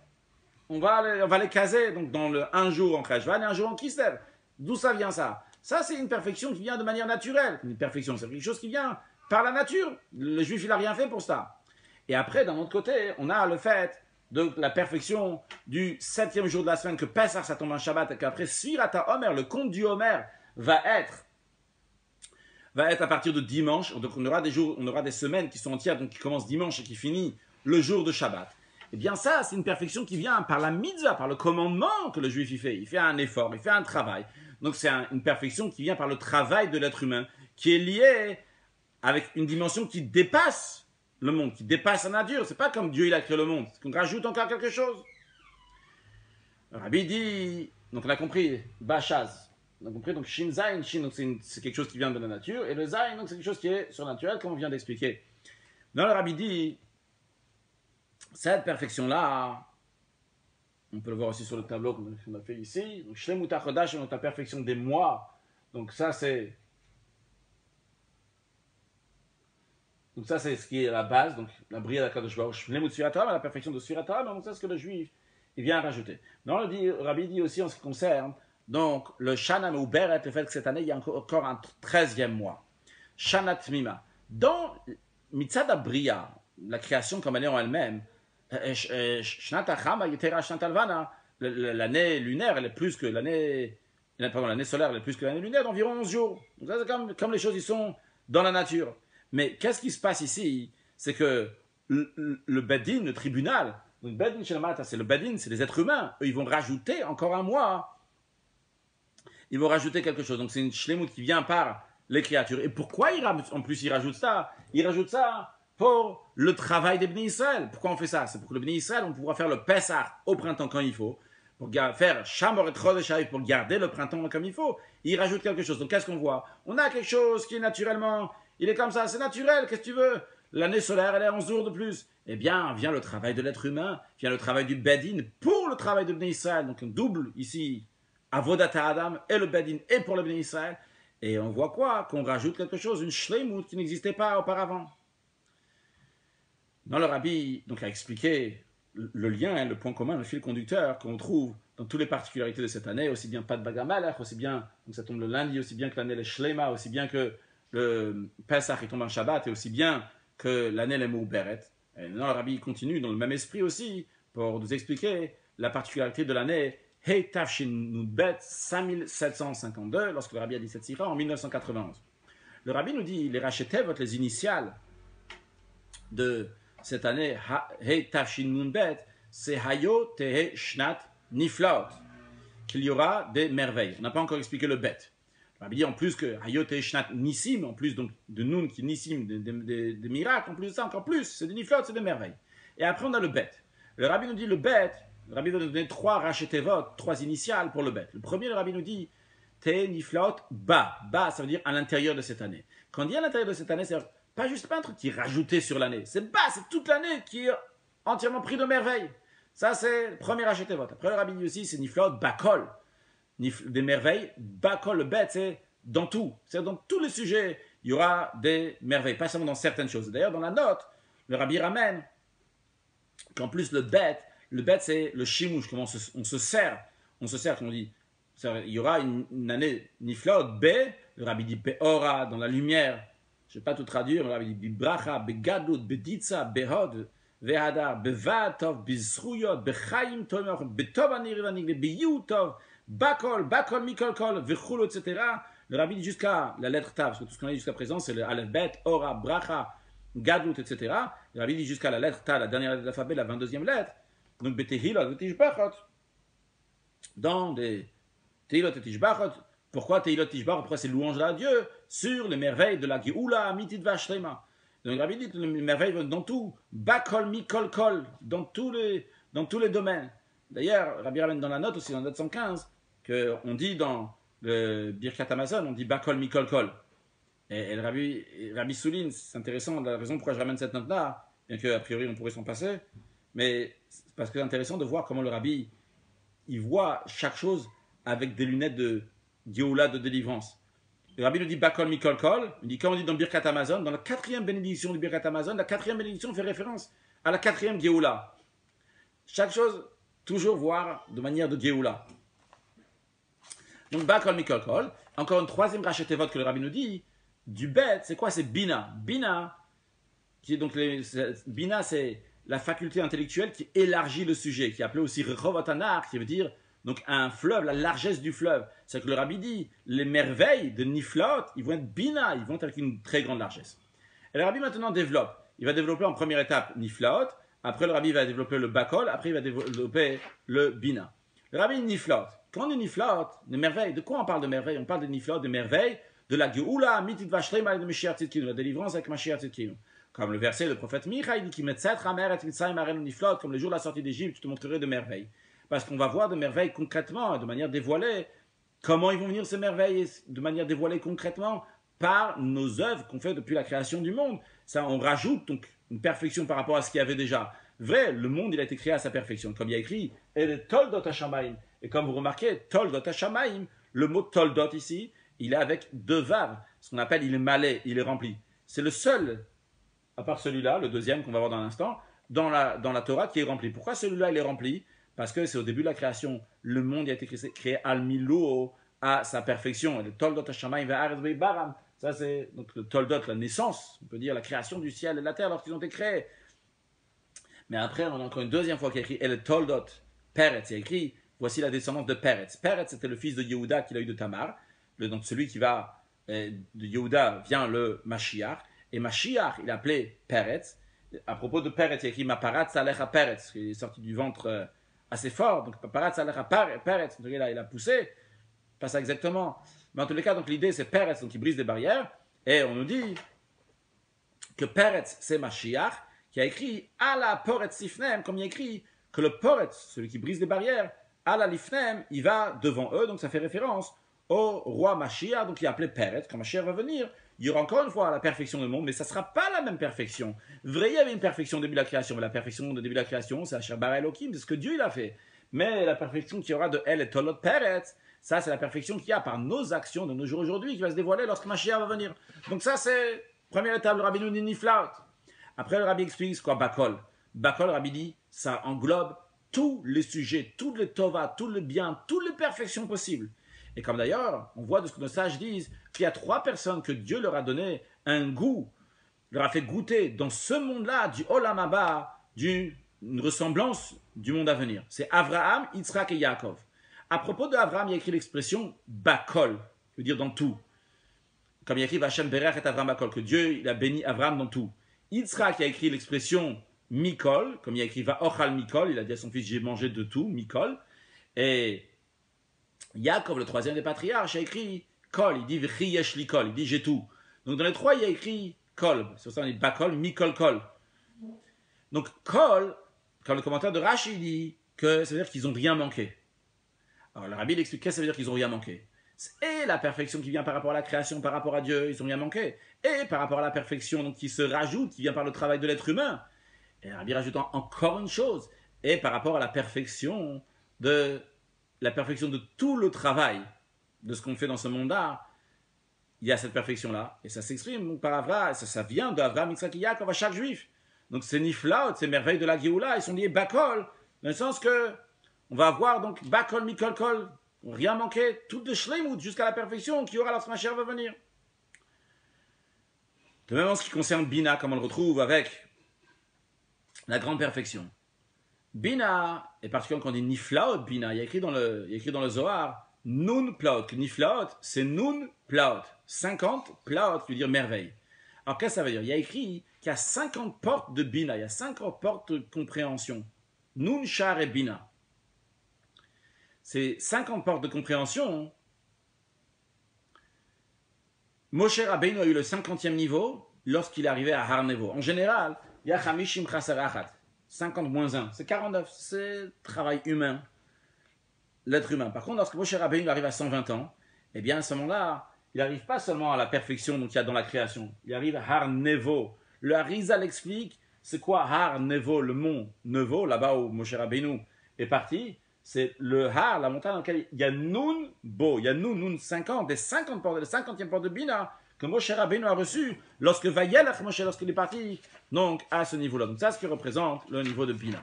on va les caser donc, dans le un jour en Cheshvan et un jour en Kislev. D'où ça vient ça? Ça, c'est une perfection qui vient de manière naturelle. Une perfection, c'est quelque chose qui vient par la nature. Le juif, il n'a rien fait pour ça. Et après, d'un autre côté, on a le fait de la perfection du 7e jour de la semaine, que Pessah, ça tombe en Shabbat, et qu'après, Sfirata Omer, le compte du Homer, va être à partir de dimanche. Donc on aura des jours, on aura des semaines qui sont entières, donc qui commencent dimanche et qui finissent le jour de Shabbat. Eh bien ça, c'est une perfection qui vient par la mitzvah, par le commandement que le juif y fait. Il fait un effort, il fait un travail. Donc c'est une perfection qui vient par le travail de l'être humain, qui est lié avec une dimension qui dépasse le monde, qui dépasse la nature. C'est pas comme Dieu il a créé le monde, c'est qu'on rajoute encore quelque chose. Le Rabbi dit, donc on a compris, Bachaz. On a compris, donc Shin Zayin, Shin, donc c'est quelque chose qui vient de la nature, et le Zayin, donc c'est quelque chose qui est surnaturel, comme on vient d'expliquer. Non, le Rabbi dit, cette perfection-là, on peut le voir aussi sur le tableau qu'on a fait ici, donc Shlemut HaChodesh, donc la perfection des mois, donc ça c'est ce qui est la base, donc la brille à Kadosh Baruch, Shlemut Sfirat HaOmer, la perfection de Sfirat HaOmer, donc c'est ce que le juif il vient rajouter. Non, le Rabbi dit aussi en ce qui concerne donc le Shana Meuberet, le fait que cette année il y a encore un 13e mois. Shana Tmima. Dans Mitzad Abriya, la création comme elle est en elle-même, l'année lunaire, elle est plus que l'année solaire, elle est plus que l'année lunaire d'environ 11 jours. Donc ça, c'est comme les choses ils sont dans la nature. Mais qu'est-ce qui se passe ici? C'est que le Bedin, le tribunal, le Bedin Shelamata, c'est le Bedin, c'est les êtres humains. Eux, ils vont rajouter encore un mois. Ils vont rajouter quelque chose. Donc c'est une shlemut qui vient par les créatures. Et pourquoi en plus ils rajoutent ça? Ils rajoutent ça pour le travail des Bnei Israël. Pourquoi on fait ça? C'est pour que le Bnei Israël, on pourra faire le Pessah au printemps quand il faut, pour faire Shamor et Chodesh Haviv pour garder le printemps comme il faut. Ils rajoutent quelque chose. Donc qu'est-ce qu'on voit? On a quelque chose qui est naturellement, il est comme ça, c'est naturel, qu'est-ce que tu veux? L'année solaire, elle est 11 jours de plus. Eh bien, vient le travail de l'être humain, vient le travail du Bedin pour le travail de Bnei Israël. Donc on double ici Avodat Adam et le Bedin et pour le Bnei Israël. Et on voit quoi? Qu'on rajoute quelque chose, une shleimut qui n'existait pas auparavant. Dans le Rabbi, donc, a expliqué le lien, le point commun, le fil conducteur qu'on trouve dans toutes les particularités de cette année, aussi bien pas de Bagamalach, aussi bien, donc ça tombe le lundi, aussi bien que l'année les Shlema, aussi bien que le Pesach il tombe en Shabbat, et aussi bien que l'année les Mouberet. Et non, le Rabbi continue dans le même esprit aussi pour nous expliquer la particularité de l'année Hey Tafshin Nudbet 5752, lorsque le Rabbi a dit cette sira en 1991. Le Rabbi nous dit les Rachetev, les initiales de cette année Hey Tafshin Nudbet, c'est Hayo Tehe Shnat Niflaot, qu'il y aura des merveilles. On n'a pas encore expliqué le bet. Le Rabbi dit en plus que Hayo Tehe Shnat Nissim, en plus donc de Nun qui Nissim, des miracles, en plus de ça, encore plus, c'est des Niflaot, c'est des merveilles. Et après on a le bet. Le Rabbi nous dit le bet. Le Rabbi va nous donner 3 rachetevot, 3 initiales pour le bet. Le premier, le Rabbi nous dit Te niflaot ba. Ba, ça veut dire à l'intérieur de cette année. Quand on dit à l'intérieur de cette année, c'est pas juste un truc qui est rajouté sur l'année. C'est ba, c'est toute l'année qui est entièrement pris de merveille. Ça, c'est le premier rachetevot. Après, le Rabbi dit aussi c'est niflaot bakol. Des merveilles. Bakol, le bet, c'est dans tout. C'est dans tous les sujets. il y aura des merveilles, pas seulement dans certaines choses. D'ailleurs, dans la note, le Rabbi ramène qu'en plus le bête c'est le chimouche, comment on se sert, comme on dit. Il y aura une année niflot, B, le Rabbi dit Beora, dans la lumière, je ne vais pas tout traduire, le Rabbi dit Bracha, Begadlut, Beditza, Behod, Vehadar, Bevatov, Bizruyot, Bechaim, Tomer, Betov, Anirvanig, Beyutov, Bakol, Mikol, Kol, Vechul, etc. Le Rabbi dit jusqu'à la lettre Tav, parce que tout ce qu'on a dit jusqu'à présent, c'est le Aleph Bet, Ora, Bracha, Gadlut, etc. Le Rabbi dit jusqu'à la lettre Tav, la dernière lettre de l'alphabet, la 22e lettre. Donc, Betehilot, Betishbachot. Dans des Tehilot et Tishbachot. Pourquoi Tehilot et Tishbachot? Pourquoi c'est louange à Dieu sur les merveilles de la Geoula, Amitit Vashlema. Donc, Rabbi dit les merveilles vont dans tout. Bakol, Mikol, Kol. Dans tous les domaines. D'ailleurs, Rabbi ramène dans la note aussi, dans la note 115, qu'on dit dans le Birkat Amazon, on dit Bakol, Mikol, Kol. Et le Rabbi souligne, c'est intéressant, la raison pourquoi je ramène cette note-là, bien qu'a priori on pourrait s'en passer, mais c'est parce que c'est intéressant de voir comment le Rabbi, il voit chaque chose avec des lunettes de Géoula, de délivrance. Le Rabbi nous dit Bakol, Mikol, Kol, il dit, quand on dit dans Birkat Amazon, dans la 4e bénédiction du Birkat Amazon, la 4e bénédiction fait référence à la 4e Géoula. Chaque chose, toujours voir de manière de Géoula. Donc Bakol, Mikol, Kol, encore une 3e rachetevot que le Rabbi nous dit, du bête, c'est quoi? C'est Bina. Bina, Bina, c'est la faculté intellectuelle qui élargit le sujet, qui est appelée aussi Rechov Tanar, qui veut dire donc un fleuve, la largesse du fleuve. C'est que le Rabbi dit, les merveilles de Niflot, ils vont être Bina, ils vont être avec une très grande largesse. Et le Rabbi maintenant développe. Il va développer en première étape Niflot, après le Rabbi va développer le Bakol, après il va développer le Bina. Le Rabbi Niflot. Quand on dit Niflot, les merveilles, de quoi on parle de merveilles? On parle de Niflot, des merveilles de la Geoula, Mitit Vashlema et de Mashiach Tzidkinu, la délivrance avec Mashiach Tzidkinu. Comme le verset du prophète Micha, il dit qu'il met cette ramer et Mitzrayim arenu Niflot, comme le jour de la sortie d'Égypte, je te montrerai de merveilles. Parce qu'on va voir de merveilles concrètement, de manière dévoilée. Comment ils vont venir ces merveilles de manière dévoilée concrètement? Par nos œuvres qu'on fait depuis la création du monde. Ça, on rajoute donc une perfection par rapport à ce qu'il y avait déjà. Vrai, le monde, il a été créé à sa perfection. Comme il y a écrit, et Toldot Hashamayim. Et comme vous remarquez, Toldot Hashamayim, le mot Toldot ici, il est avec 2 vaves. Ce qu'on appelle, il est malais, il est rempli. C'est le seul, à part celui-là, le deuxième qu'on va voir dans un instant, dans la Torah qui est rempli. Pourquoi celui-là, il est rempli? Parce que c'est au début de la création, le monde a été créé al-Milo à sa perfection. Et le Toldot Hashamayim ve'aretz ve'baram. Ça, c'est donc le Toldot, la naissance, on peut dire la création du ciel et de la terre lorsqu'ils ont été créés. Mais après, on a encore une deuxième fois qui est écrit, et le Toldot Peretz, il est écrit, voici la descendance de Peretz. Peretz, c'était le fils de Yehuda qu'il a eu de Tamar. Donc celui qui va de Yehuda vient le Mashiach. Et Mashiach, il est appelé Peretz. À propos de Peretz, il est écrit Maparat Salecha Peretz, qui est sorti du ventre assez fort. Donc Maparat Salecha Peretz, donc là, il a poussé. Pas ça exactement. Mais en tous les cas, donc l'idée c'est Peretz, donc il brise des barrières. Et on nous dit que Peretz, c'est Mashiach, qui a écrit Ala Poretz Sifnem, comme il a écrit que le Poretz, celui qui brise les barrières, Ala Lifnem, il va devant eux. Donc ça fait référence au roi Mashiach, donc il est appelé Peretz. Quand Mashiach va venir, il y aura encore une fois la perfection du monde, mais ça ne sera pas la même perfection. Vrai, il y avait une perfection au début de la création, mais la perfection au début de la création, c'est Asher Bara Elohim, c'est ce que Dieu il a fait. Mais la perfection qu'il y aura de El et Tolot Peretz, ça c'est la perfection qu'il y a par nos actions de nos jours aujourd'hui, qui va se dévoiler lorsque Mashiach va venir. Donc ça c'est première étape, le Rabbi nous dit Niflaut. Après le Rabbi explique ce quoi Bakol. Bakol, le Rabbi dit, ça englobe tous les sujets, tous les tovas, tous les biens, toutes les perfections possibles. Et comme d'ailleurs, on voit de ce que nos sages disent, qu'il y a 3 personnes que Dieu leur a donné un goût, leur a fait goûter dans ce monde-là du Olam Haba, une ressemblance du monde à venir. C'est Abraham, Yitzhak et Yaakov. À propos d'Abraham, il y a écrit l'expression Bakol, qui veut dire dans tout. Comme il y a écrit Vachem Berach et Abraham Bakol, que Dieu il a béni Abraham dans tout. Yitzhak a écrit l'expression Mikol, comme il y a écrit Va Ochal Mikol, il a dit à son fils j'ai mangé de tout, Mikol. Et Yaakov, le 3e des patriarches, a écrit Kol, il dit V'chi yesh li kol, il dit j'ai tout. Donc dans les 3, il y a écrit Kol, sur ça on dit Bakol, Mikol, Kol. Donc Kol, comme le commentaire de Rashi dit que ça veut dire qu'ils n'ont rien manqué. Alors le Rabbi explique qu'est-ce que ça veut dire qu'ils n'ont rien manqué. Et la perfection qui vient par rapport à la création, par rapport à Dieu, ils n'ont rien manqué. Et par rapport à la perfection donc, qui se rajoute, qui vient par le travail de l'être humain. Et le Rabbi rajoutant encore une chose, et par rapport à la perfection de tout le travail de ce qu'on fait dans ce monde-là, il y a cette perfection-là, et ça s'exprime par Avraham, ça vient d'Avraham, Yitzhak et Yaakov à chaque juif. Donc ces niflaot, ces merveilles de la Géoula, ils sont liés bakol, dans le sens que on va avoir donc bakol, mikol, kol, rien manquer, tout de shleimut jusqu'à la perfection qu'il y aura lorsque Mashiach va venir. De même en ce qui concerne Bina, comme on le retrouve avec la grande perfection. Bina, et particulièrement quand on dit niflaot, Bina, il y a écrit dans le Zohar, nun plaot, que niflaot, c'est nun plaot, 50 plaot, qui veut dire merveille. Alors qu'est-ce que ça veut dire? Il y a écrit qu'il y a 50 portes de Bina, il y a 50 portes de compréhension. Nun, Shar et Bina. Ces 50 portes de compréhension, Moshe Rabbeinu a eu le 50e niveau lorsqu'il est arrivé à Har Nevo. En général, il y a Chamishim Chasarachat, 50 moins 1, c'est 49, c'est travail humain, l'être humain. Par contre, lorsque Moshe Rabbeinu arrive à 120 ans, eh bien à ce moment-là, il n'arrive pas seulement à la perfection qu'il y a dans la création, il arrive à Har Nevo. Le Harizal explique, c'est quoi Har Nevo, le mont Nevo, là-bas où Moshe Rabbeinu est parti. C'est le Har, la montagne dans laquelle il y a Nun Bo, il y a Nun 50, des 50 portes, les 50e portes de Bina que Moshe Rabbeinu a reçu lorsque Vayelach Moshe, lorsqu'il est parti, donc à ce niveau-là. Donc ça, c'est ce qui représente le niveau de Bina.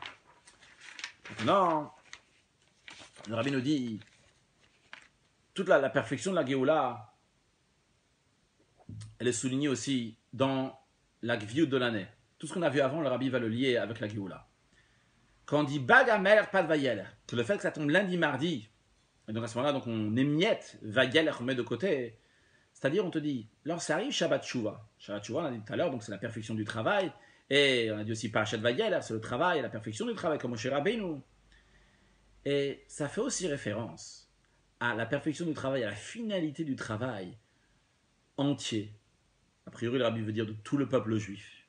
Maintenant, le Rabbi nous dit, toute la perfection de la Géoula, elle est soulignée aussi dans la Gviut de l'année. Tout ce qu'on a vu avant, le Rabbi va le lier avec la Géoula. Quand on dit Bagamer, pas de Vayelach, que le fait que ça tombe lundi, mardi, et donc à ce moment-là, donc on émiette Vayelach, on met de côté, c'est-à-dire on te dit, lorsque ça arrive Shabbat Shuvah, Shabbat Shuvah, on a dit tout à l'heure, donc c'est la perfection du travail, et on a dit aussi Parashat Vayelach, c'est le travail, la perfection du travail, comme Moshe Rabbeinu. Et ça fait aussi référence à la perfection du travail, à la finalité du travail entier. A priori, le Rabbi veut dire de tout le peuple juif,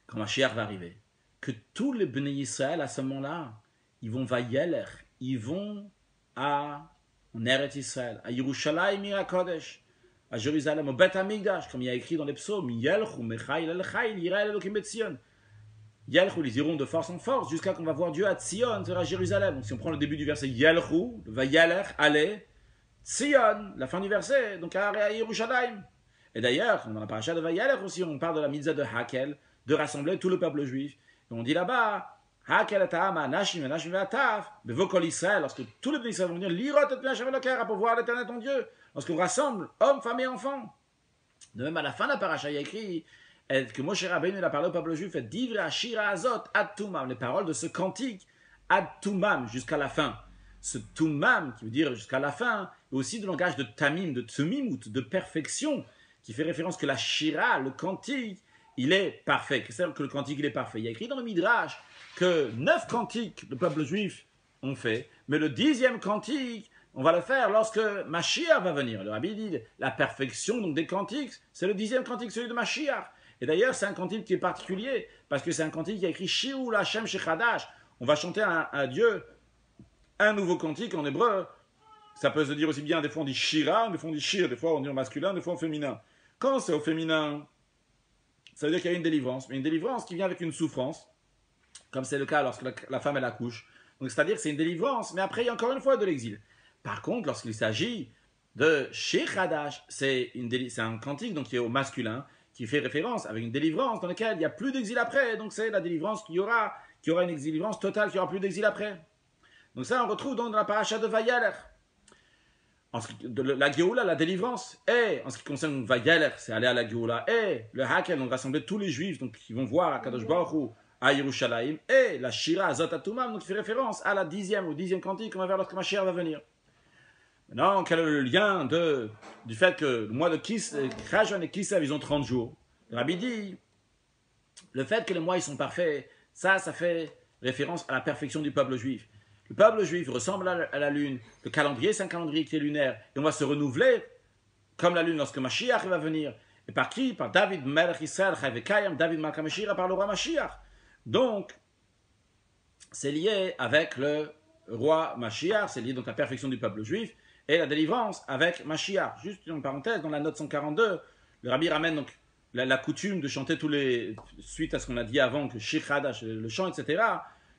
quand Mashiach va arriver. Que tous les Bnei Israël, à ce moment-là, ils vont Vayelech, ils vont en Eretz Israël, à Yerushalayim Ira Kodesh, à Jérusalem, au Beth Amikdash, comme il y a écrit dans les psaumes, Yelchu Mechail El Chail, Yirael Elokim Betzion. Yelchu, ils iront de force en force, jusqu'à qu'on va voir Dieu à Tzion, c'est à Jérusalem. Donc si on prend le début du verset Yelchu, Vayelech, allez, Tzion, la fin du verset, donc à Yerushalayim. Et d'ailleurs, dans la paracha de Vayelech aussi, on parle de la mitzvah de Hakel, de rassembler tout le peuple juif. Et on dit là-bas, Hakel et Ta'ama, Nashim et Nashim et Ataf, Bevokol Israël, lorsque tous les pays vont venir, l'Irot et Piachem et Lokera pour voir l'éternel ton Dieu, lorsqu'on rassemble hommes, femmes et enfants. De même, à la fin de la paracha, il y a écrit que Moshe Rabbeinu a parlé au peuple juif, Divre Ashira Azot, Ad Tumam, les paroles de ce cantique, Ad Tumam, jusqu'à la fin. Ce Tumam, qui veut dire jusqu'à la fin, et aussi du langage de Tamim, de Tzumimut, de perfection, qui fait référence que la Shira, le cantique, il est parfait. C'est-à-dire que le cantique, il est parfait. Il y a écrit dans le Midrash que 9 cantiques le peuple juif ont fait, mais le 10e cantique, on va le faire lorsque Mashiach va venir. Le Rabbi dit la perfection donc, des cantiques, c'est le 10e cantique, celui de Mashiach. Et d'ailleurs, c'est un cantique qui est particulier, parce que c'est un cantique qui a écrit Shi'u L'Hashem Shechadash. On va chanter à Dieu un nouveau cantique en hébreu. Ça peut se dire aussi bien, des fois on dit Shira, des fois on dit Shir, des fois on dit en masculin, des fois en féminin. Quand c'est au féminin, ça veut dire qu'il y a une délivrance, mais une délivrance qui vient avec une souffrance, comme c'est le cas lorsque la femme elle accouche. Donc c'est-à-dire que c'est une délivrance, mais après il y a encore une fois de l'exil. Par contre, lorsqu'il s'agit de Shechadash, c'est un cantique donc qui est au masculin, qui fait référence avec une délivrance dans laquelle il n'y a plus d'exil après. Donc c'est la délivrance qui aura une délivrance totale, qui aura plus d'exil après. Donc ça on retrouve donc dans la paracha de Vayelech. La Géoula, la délivrance, et en ce qui concerne Vayelech, c'est aller à la Géoula, et le Hakel, on rassembler tous les juifs donc, qui vont voir à Kadosh Baruch Hu, à Yerushalayim, et la Shira Azot Atumam, donc qui fait référence à la 10e cantique qu'on va faire lorsque Mashiach va venir. Maintenant, quel est le lien du fait que le mois de Kislev et Kislev, ils ont 30 jours? Le Rabbi dit, le fait que les mois ils sont parfaits, ça fait référence à la perfection du peuple juif. Le peuple juif ressemble à la lune, le calendrier c'est un calendrier qui est lunaire, et on va se renouveler comme la lune lorsque Mashiach va venir. Et par qui? Par David Melech Israël, Chayvekayam, David Malka Mashiach, par le roi Mashiach. Donc, c'est lié avec le roi Mashiach, c'est lié donc à la perfection du peuple juif, et la délivrance avec Mashiach. Juste une parenthèse, dans la note 142, le Rabbi ramène donc la coutume de chanter suite à ce qu'on a dit avant, que Shir Hadash, le chant, etc.,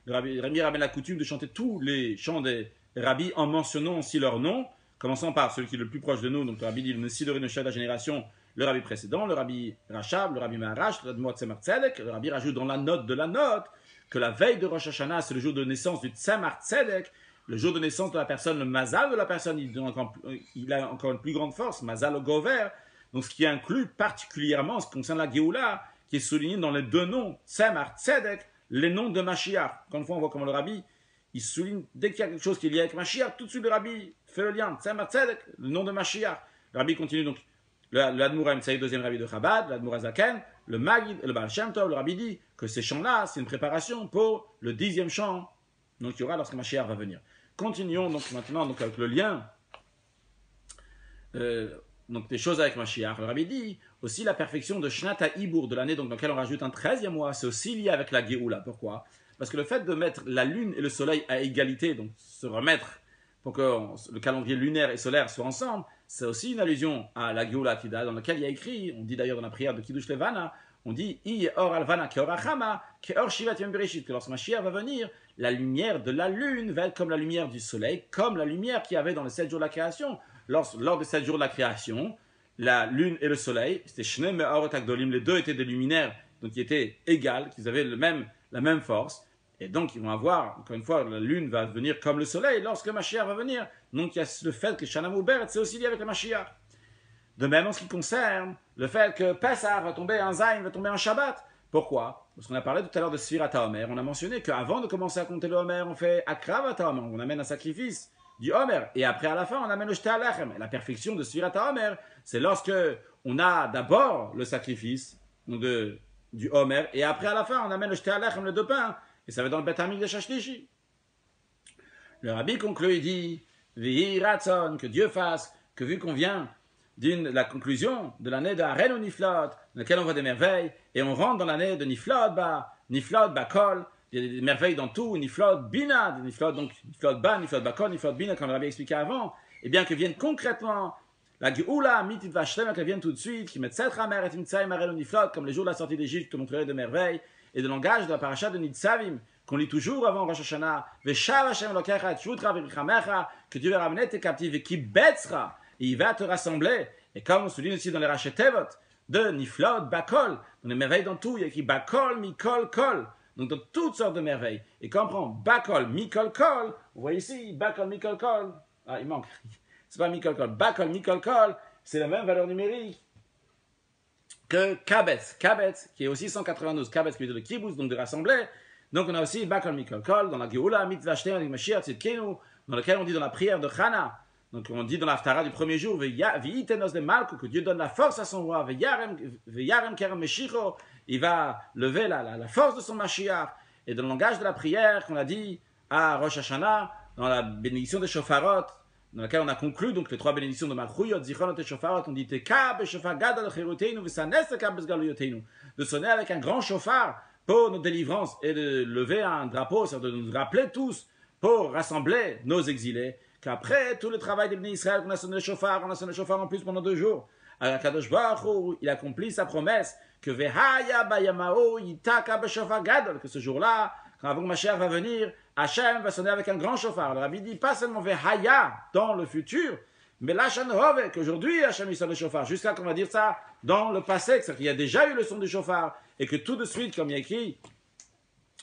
le Rabbi ramène la coutume de chanter tous les chants des rabbis en mentionnant aussi leur nom, Commençons par celui qui est le plus proche de nous, donc le rabbi dit le Nessi de Rinoshad de la génération, le rabbi précédent, le rabbi Rachab, le rabbi Maharash, le rabbi Tzemar Tzedek. Le rabbi rajoute dans la note de la note que la veille de Rosh Hashanah, c'est le jour de naissance du Tzemar Tzedek, le jour de naissance de la personne, le Mazal de la personne, il a encore une plus grande force, Mazal au Gover. Donc ce qui inclut particulièrement ce qui concerne la Géoula, qui est souligné dans les deux noms, Tzemar Tzedek, les noms de Mashiach. Encore une fois, on voit comment le rabbi, il souligne, dès qu'il y a quelque chose qui est lié avec Mashiach, tout de suite le rabbi fait le lien, Tzemar Tzedek, le nom de Mashiach. Le rabbi continue donc, l'Admour HaEmtsaï, deuxième rabbi de Chabad, l'Admour HaZaken, le Magid et le Baal Shem Tov. Le rabbi dit que ces chants-là, c'est une préparation pour le 10e chant, donc il y aura lorsque Mashiach va venir. Continuons donc maintenant donc, avec le lien donc des choses avec Mashiach. Le rabbi dit aussi la perfection de Shnat HaIbour, de l'année donc, dans laquelle on rajoute un 13e mois, c'est aussi lié avec la Géoula. Pourquoi? Parce que le fait de mettre la lune et le soleil à égalité, donc se remettre pour que le calendrier lunaire et solaire soient ensemble, c'est aussi une allusion à la Géoula dans laquelle il y a écrit, on dit d'ailleurs dans la prière de Kiddush Levana, on dit I or alvana ke or achama ke or shivat yom bereshit, que lorsque Mashiach va venir, la lumière de la lune va être comme la lumière du soleil, comme la lumière qu'il y avait dans les 7 jours de la création. Lors des 7 jours de la création, la lune et le soleil, c'était Shnei Me'orot Agdolim, les deux étaient des luminaires, donc qui étaient égales, qui avaient la même force, et donc ils vont avoir, encore une fois, la lune va venir comme le soleil lorsque Mashiach va venir. Donc il y a le fait que Shana Moubert, c'est aussi lié avec le Mashiach. De même en ce qui concerne le fait que Pessah va tomber en Zayin, va tomber en Shabbat. Pourquoi? Parce qu'on a parlé tout à l'heure de Sfirat HaOmer, on a mentionné qu'avant de commencer à compter le Homer, on fait Akravat HaOmer, on amène un sacrifice du Homer, et après à la fin on amène le Shte Alechem. La perfection de Sfirat HaOmer, c'est lorsque on a d'abord le sacrifice du Homer, et après à la fin on amène le Shte Alechem, le deux pains, et ça va dans le Bet Hamikdash de Shashlishi. Le rabbi conclut, il dit Vihi Ratzon, que Dieu fasse, que vu qu'on vient la conclusion de l'année de Haren ou Niflot, dans laquelle on voit des merveilles, et on rentre dans l'année de Niflot Bakol, il y a des merveilles dans tout, Niflot Bina, Niflot Ba, Niflot Bakol, Niflot Bina, comme on l'avait expliqué avant, et bien que viennent concrètement la Geoula, Mitit Vashlem, qu'elle vienne tout de suite, qui met Setchamer et Timtsaïm Haren ou Niflot, comme les jours de la sortie d'Égypte, que montrerait de merveilles, et de langage de la paracha de Nitzavim, qu'on lit toujours avant Rosh Hashanah, Veshav Hashem Elokecha et Shutra V'Richamecha, que Dieu va ramener tes captifs et qui Betzra, et il va te rassembler. Et comme on souligne aussi dans les Rachetevot, de Niflot, Bakol, dans les merveilles dans tout, il y a écrit Bakol, Mikol, Kol, donc dans toutes sortes de merveilles. Et quand on prend Bakol, Mikol, Kol, vous voyez ici, Bakol, Mikol, Kol, ah il manque, c'est pas Mikol, Kol, Bakol, Mikol, Kol, c'est la même valeur numérique que Kabetz, qui est aussi 192, Kabetz qui veut dire le kibbutz, donc de rassembler. Donc on a aussi Bakol Mikol Kol, dans la Geoula, Mitzvah Shtei avec Mashiach Tzidkenu, dans lequel on dit dans la prière de Chana, donc on dit dans l'Haftara du premier jour, V'yitenos de Malko, que Dieu donne la force à son roi, V'yarem Kerem Meshicho, il va lever la force de son Mashiach. Et dans le langage de la prière qu'on a dit à Rosh Hashanah, dans la bénédiction des Shofarot, dans laquelle on a conclu donc les 3 bénédictions de Malchuyot, Zichronot et Shofarot, on dit Teka b'shofar gadol cheruteinu v'sanes teka b'sgaluyotenu, de sonner avec un grand chauffard pour nos délivrances et de lever un drapeau, c'est-à-dire de nous rappeler tous pour rassembler nos exilés, qu'après tout le travail des bénis Israël, on a sonné le chauffard en plus pendant 2 jours. Alors Kadosh Baruch Hu, il accomplit sa promesse que Vehaya bayamao yitaka b'shofar gadol, que ce jour-là, quand avant Mashiach va venir, Hachem va sonner avec un grand chauffard. Le rabbi dit pas seulement Vehaya dans le futur, mais Lachan Hove, qu'aujourd'hui Hachem il sonne le chauffard, jusqu'à qu'on va dire ça dans le passé, c'est-à-dire qu'il y a déjà eu le son du chauffard, et que tout de suite, comme il y a écrit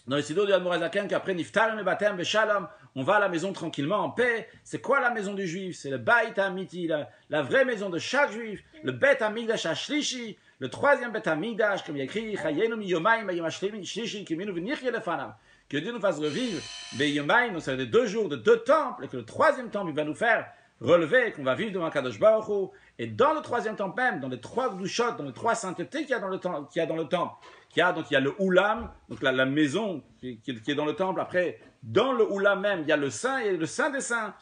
dans les Siddur du Admor HaZaken, qu'après Niftarim et Batem Beshalom, on va à la maison tranquillement, en paix. C'est quoi la maison du juif? C'est le Beit HaAmiti, la vraie maison de chaque juif, le Bet HaMikdash HaShlishi, le 3e Bet HaMikdash, comme il y a écrit Chayenu mi yomayim bayom HaShlishi kiminu v'nichye lefanav, que Dieu nous fasse revivre Beyomayim, donc ça veut dire 2 jours de 2 temples, et que le 3e temple il va nous faire relever, qu'on va vivre devant Kadosh Baruch Hu. Et dans le 3e temple même, dans les 3 gdushot, dans les 3 saintetés qu'il y a dans le temple, donc il y a le Oulam, donc la maison qui est dans le temple. Après, dans le Oulam même, il y a le Saint et le Saint des Saints,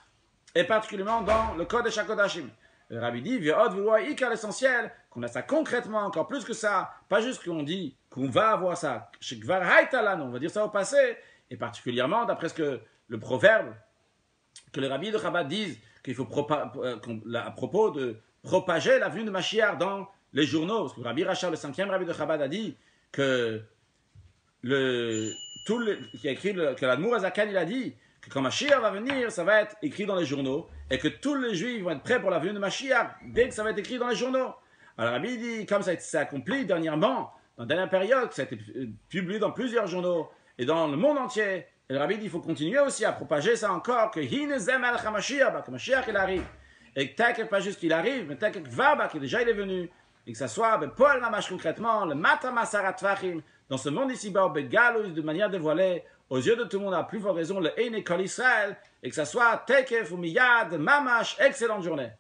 et particulièrement dans le Kodesh HaKodashim. Le Rabbi dit, l'essentiel, qu'on a ça concrètement, encore plus que ça, pas juste qu'on dit qu'on va avoir ça, on va dire ça au passé, et particulièrement d'après ce que le proverbe, que les rabbis de Chabad disent, qu'il faut à propos de propager la venue de Mashiach dans les journaux, parce que Rabbi Rachab, le 5e rabbi de Chabad, a dit que qui a écrit que l'Admour HaZaken, il a dit que quand Mashiach va venir, ça va être écrit dans les journaux, et que tous les Juifs vont être prêts pour la venue de Mashiach, dès que ça va être écrit dans les journaux. Alors Rabbi dit, comme ça s'est accompli dernièrement, dans la dernière période, ça a été publié dans plusieurs journaux, et dans le monde entier, et le Rabbi dit, il faut continuer aussi à propager ça encore, que Hinezem al-Hamashiach, que Mashiach il arrive, et que t'inquiète pas juste qu'il arrive, mais t'inquiète que Vaba, qui déjà il est venu, et que ça soit Paul Mamash concrètement, le Matamasarat Fachim, dans ce monde ici-bas, Begalus, de manière dévoilée, aux yeux de tout le monde, à plus forte raison, le Ein Kol Israël, et que ça soit Tekef ou Miyad, Mamash, excellente journée.